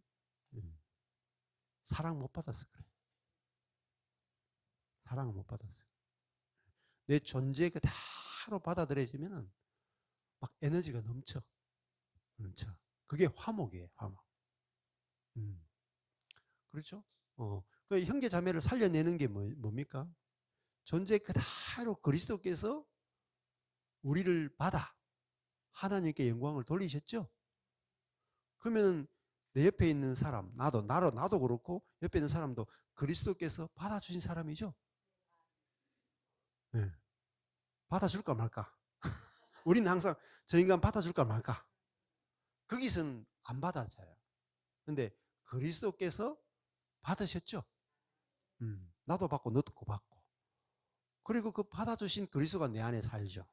사랑 못 받았어 그래. 사랑을 못 받았어요. 내 존재 그대로 받아들여지면은 막 에너지가 넘쳐. 그게 화목이에요, 화목. 그렇죠? 그 형제 자매를 살려내는 게 뭡니까? 존재 그대로 그리스도께서 우리를 받아 하나님께 영광을 돌리셨죠? 그러면 내 옆에 있는 사람, 나도 그렇고 옆에 있는 사람도 그리스도께서 받아주신 사람이죠? 네. 받아줄까 말까? 우리는 항상 저 인간 받아줄까 말까? 거기서는 안 받아줘요. 근데 그리스도께서 받으셨죠? 나도 받고 너도 받고. 그리고 그 받아주신 그리스도가 내 안에 살죠.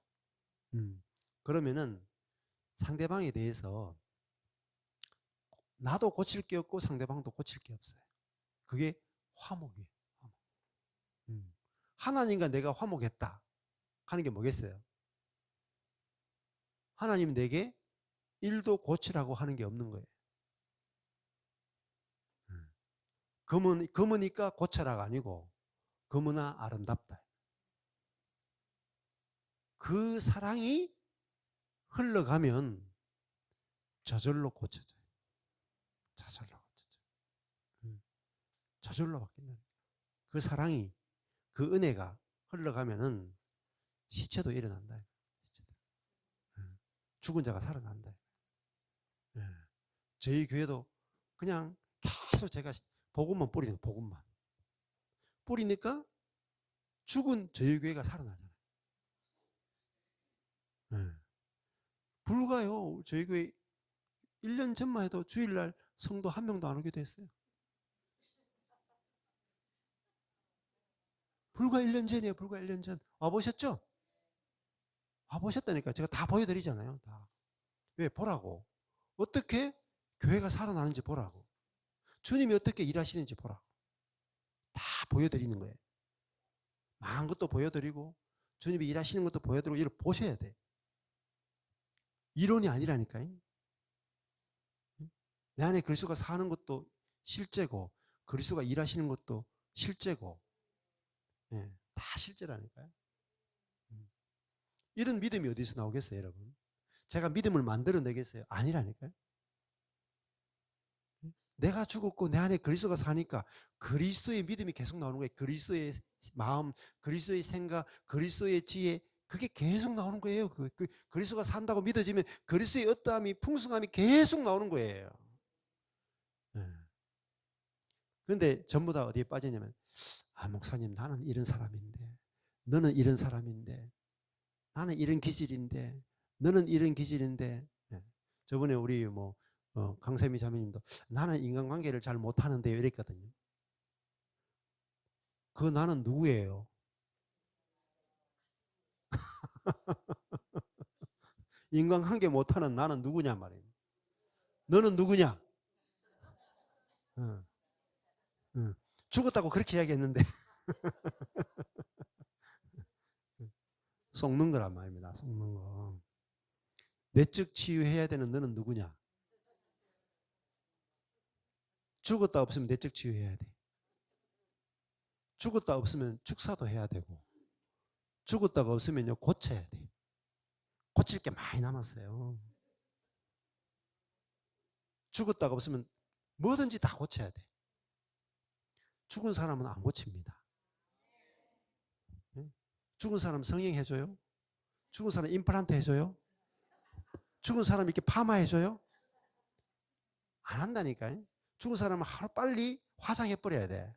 그러면은 상대방에 대해서 나도 고칠 게 없고 상대방도 고칠 게 없어요. 그게 화목이에요. 화목. 하나님과 내가 화목했다 하는 게 뭐겠어요? 하나님 내게 일도 고치라고 하는 게 없는 거예요. 검으니까 고쳐라가 아니고 검으나 아름답다. 그 사랑이 흘러가면 저절로 고쳐져요. 저절로 고쳐져요. 저절로 바뀐다. 그 사랑이, 그 은혜가 흘러가면은 시체도 일어난다. 죽은 자가 살아난다. 저희 교회도 그냥 계속 제가 복음만 뿌리는 복음만 뿌리니까 죽은 저희 교회가 살아나잖아요. 불가요. 저희 교회 1년 전만 해도 주일날 성도 한 명도 안 오게 됐어요. 불과 1년 전이에요. 불과 1년 전. 와보셨죠? 와보셨다니까. 제가 다 보여드리잖아요. 다. 왜? 보라고. 어떻게 교회가 살아나는지 보라고. 주님이 어떻게 일하시는지 보라고. 다 보여드리는 거예요. 많은 것도 보여드리고 주님이 일하시는 것도 보여드리고 이걸 보셔야 돼. 이론이 아니라니까요. 내 안에 그리스도가 사는 것도 실제고 그리스도가 일하시는 것도 실제고 다 실제라니까요. 이런 믿음이 어디서 나오겠어요, 여러분? 제가 믿음을 만들어내겠어요? 아니라니까요. 내가 죽었고 내 안에 그리스도가 사니까 그리스도의 믿음이 계속 나오는 거예요. 그리스도의 마음, 그리스도의 생각, 그리스도의 지혜, 그게 계속 나오는 거예요. 그리스도가 산다고 믿어지면 그리스도의 어떠함이, 풍성함이 계속 나오는 거예요. 그런데 전부 다 어디에 빠지냐면, 목사님, 나는 이런 사람인데, 너는 이런 사람인데, 나는 이런 기질인데, 너는 이런 기질인데. 저번에 우리 강세미 자매님도 나는 인간관계를 잘 못하는데요 이랬거든요. 그 나는 누구예요? 인간관계 못하는 나는 누구냐 말이에요. 너는 누구냐? 어, 어. 죽었다고 그렇게 이야기했는데 속는 거란 말입니다. 속는 거. 내적 치유해야 되는 너는 누구냐? 죽었다 없으면 내적 치유해야 돼. 죽었다 없으면 축사도 해야 되고 죽었다가 없으면요 고쳐야 돼. 고칠 게 많이 남았어요. 죽었다가 없으면 뭐든지 다 고쳐야 돼. 죽은 사람은 안 고칩니다. 죽은 사람 성형해줘요? 죽은 사람 임플란트 해줘요? 죽은 사람 이렇게 파마해줘요? 안 한다니까요. 죽은 사람은 하루 빨리 화장해버려야 돼.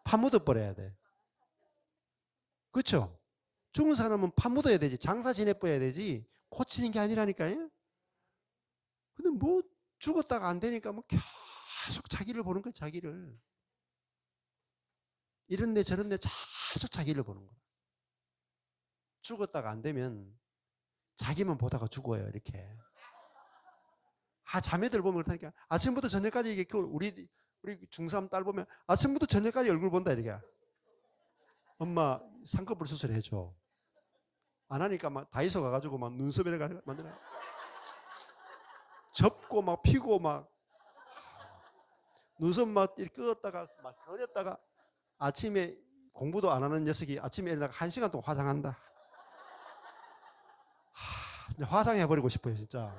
파 묻어버려야 돼. 그렇죠? 죽은 사람은 파 묻어야 되지. 장사 지내버려야 되지. 고치는 게 아니라니까요. 근데 뭐 죽었다가 안 되니까 뭐 계속 자기를 보는 거야. 자기를. 이런데 저런데 계속 자기를 보는 거야. 죽었다가 안 되면 자기만 보다가 죽어요. 이렇게. 자매들 보면 그렇다니까. 아침부터 저녁까지 이게 우리 중3 딸 보면 아침부터 저녁까지 얼굴 본다 이렇게. 엄마 쌍꺼풀 수술해줘. 안 하니까 막 다이소 가가지고 막 눈썹에 만들어. 접고 막 피고 막 눈썹 막 이렇게 끄었다가 막 그렸다가 아침에 공부도 안 하는 녀석이 아침에 일어나가 1시간 동안 화장한다. 화장해버리고 싶어요 진짜.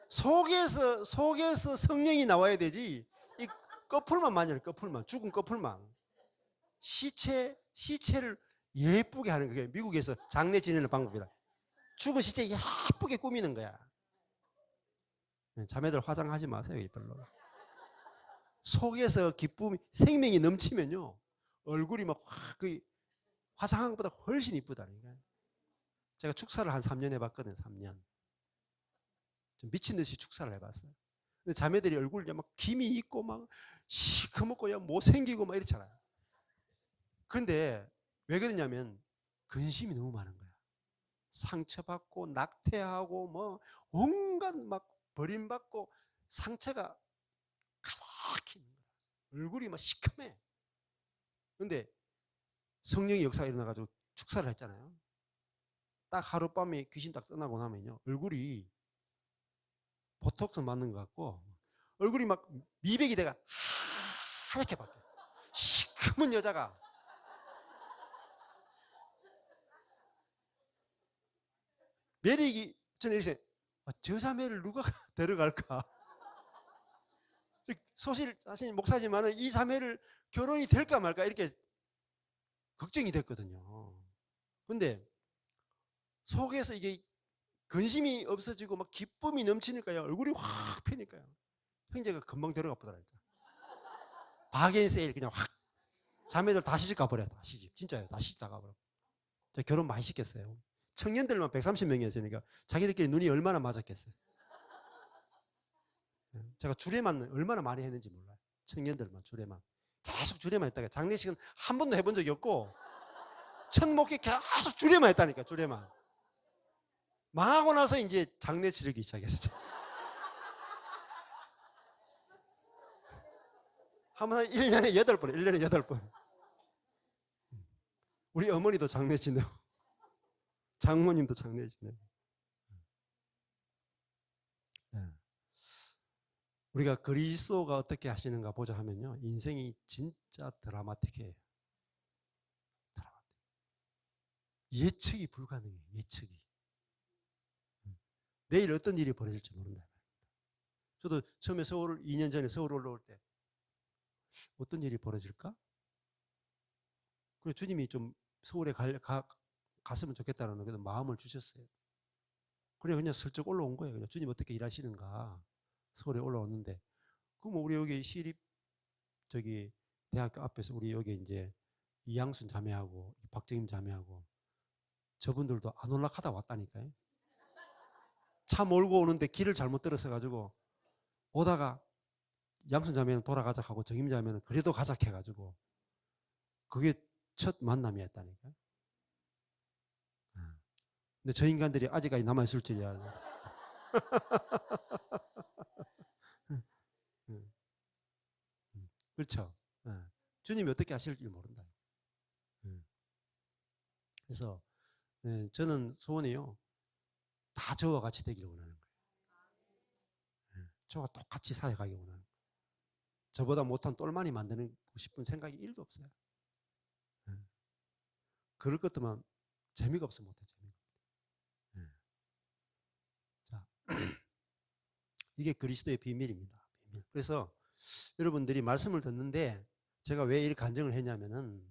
속에서 성령이 나와야 되지. 이 꺼풀만 마냥 꺼풀만 죽은 꺼풀만 시체를 예쁘게 하는 게 미국에서 장례 지내는 방법이다. 죽은 시체 예쁘게 꾸미는 거야. 자매들 화장하지 마세요 별로. 속에서 기쁨이 생명이 넘치면요 얼굴이 막 화장한 것보다 훨씬 이쁘다니까. 제가 축사를 한 3년 해봤거든요. 3년. 좀 미친 듯이 축사를 해봤어요. 근데 자매들이 얼굴에 막 김이 있고 막 시커멓고 못생기고 막 이렇잖아요. 그런데 왜 그러냐면 근심이 너무 많은 거야. 상처받고 낙태하고 뭐 온갖 막 버림받고 상처가 가득히 있는 거야. 얼굴이 막 시커매. 근데 성령의 역사가 일어나가지고 축사를 했잖아요. 딱 하룻밤에 귀신 딱 떠나고 나면요 얼굴이 보톡스 맞는 것 같고 얼굴이 막 미백이 돼가 하얗게 바뀌어. 시커먼 여자가 매력이 저는 이렇게 저 자매를 누가 데려갈까? 소실 사실 목사지만은 이 자매를 결혼이 될까 말까 이렇게 걱정이 됐거든요. 근데 속에서 이게 근심이 없어지고 막 기쁨이 넘치니까요 얼굴이 확 피니까요 형제가 금방 데려가 보더라니까. 바겐세일 그냥 확 자매들 다 시집 가버려. 다 시집 진짜요. 다 시집 다 가버려. 제가 결혼 많이 시켰어요. 청년들만 130명이었으니까 자기들끼리 눈이 얼마나 맞았겠어요. 제가 주례만 얼마나 많이 했는지 몰라요. 청년들만 주례만 계속 주례만 했다가 장례식은 한 번도 해본 적이 없고 첫 목회 계속 주례만 했다니까. 주례만 망하고 나서 이제 장례 치르기 시작했어요. 한번 1년에 8번 1년에 8번. 우리 어머니도 장례 지내고 장모님도 장례 지내고. 우리가 그리스도가 어떻게 하시는가 보자 하면요 인생이 진짜 드라마틱해요. 예측이 불가능해요. 예측이. 내일 어떤 일이 벌어질지 모른다. 저도 처음에 2년 전에 서울 올라올 때 어떤 일이 벌어질까? 그래서 주님이 좀 서울에 갔으면 좋겠다는 그런 마음을 주셨어요. 그냥 슬쩍 올라온 거예요. 그냥 주님 어떻게 일하시는가. 서울에 올라왔는데, 그럼 우리 여기 시립 대학교 앞에서 우리 여기 이제 이양순 자매하고 박정임 자매하고 저분들도 안 올라가다 왔다니까요. 차 몰고 오는데 길을 잘못 들어서 가지고 오다가 양손자매는 돌아가자 하고 정임자매는 그래도 가자 해가지고 그게 첫 만남이었다니까요. 근데 저 인간들이 아직까지 남아있을 줄이야. 그렇죠. 주님이 어떻게 하실지 모른다. 그래서 저는 소원이요. 다 저와 같이 되기를 원하는 거예요. 저와 똑같이 살아가기 원하는 거예요. 저보다 못한 똘마니 만드는 싶은 생각이 1도 없어요. 그럴 것도만 재미가 없어 못해. 재미가. 자, 이게 그리스도의 비밀입니다. 비밀. 그래서 여러분들이 말씀을 듣는데 제가 왜 이렇게 간증을 했냐면은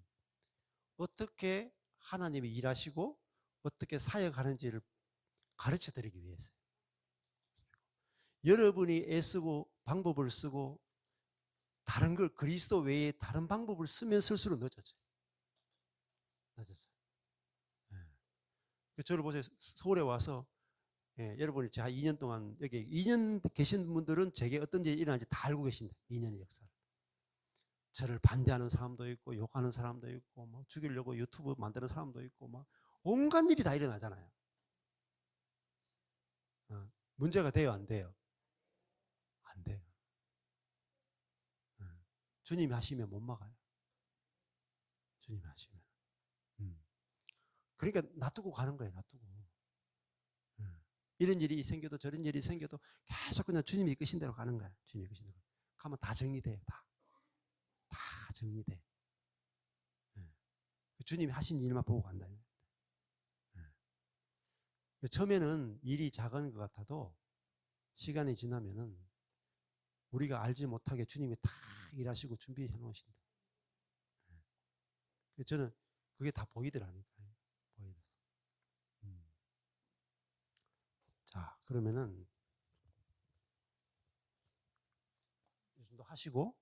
어떻게 하나님이 일하시고 어떻게 사역하는지를 가르쳐 드리기 위해서요. 여러분이 애쓰고 방법을 쓰고 다른 걸 그리스도 외에 다른 방법을 쓰면 쓸수록 늦어져요. 늦어져요. 저를 보세요. 서울에 와서 여러분이 제가 2년 동안 여기 2년 계신 분들은 제게 어떤 일이 일어나는지 다 알고 계신다. 2년의 역사를. 저를 반대하는 사람도 있고 욕하는 사람도 있고 뭐 죽이려고 유튜브 만드는 사람도 있고 막 온갖 일이 다 일어나잖아요. 문제가 돼요, 안 돼요? 안 돼요. 주님이 하시면 못 막아요. 주님이 하시면. 그러니까 놔두고 가는 거예요, 놔두고. 이런 일이 생겨도 저런 일이 생겨도 계속 그냥 주님이 이끄신 대로 가는 거예요. 주님이 이끄신 대로. 가면 다 정리돼요, 다. 다 정리돼. 주님이 하신 일만 보고 간다. 처음에는 일이 작은 것 같아도 시간이 지나면은 우리가 알지 못하게 주님이 다 일하시고 준비해 놓으신다. 저는 그게 다 보이더라니까요. 보이더라고요. 자, 그러면은 이 정도 하시고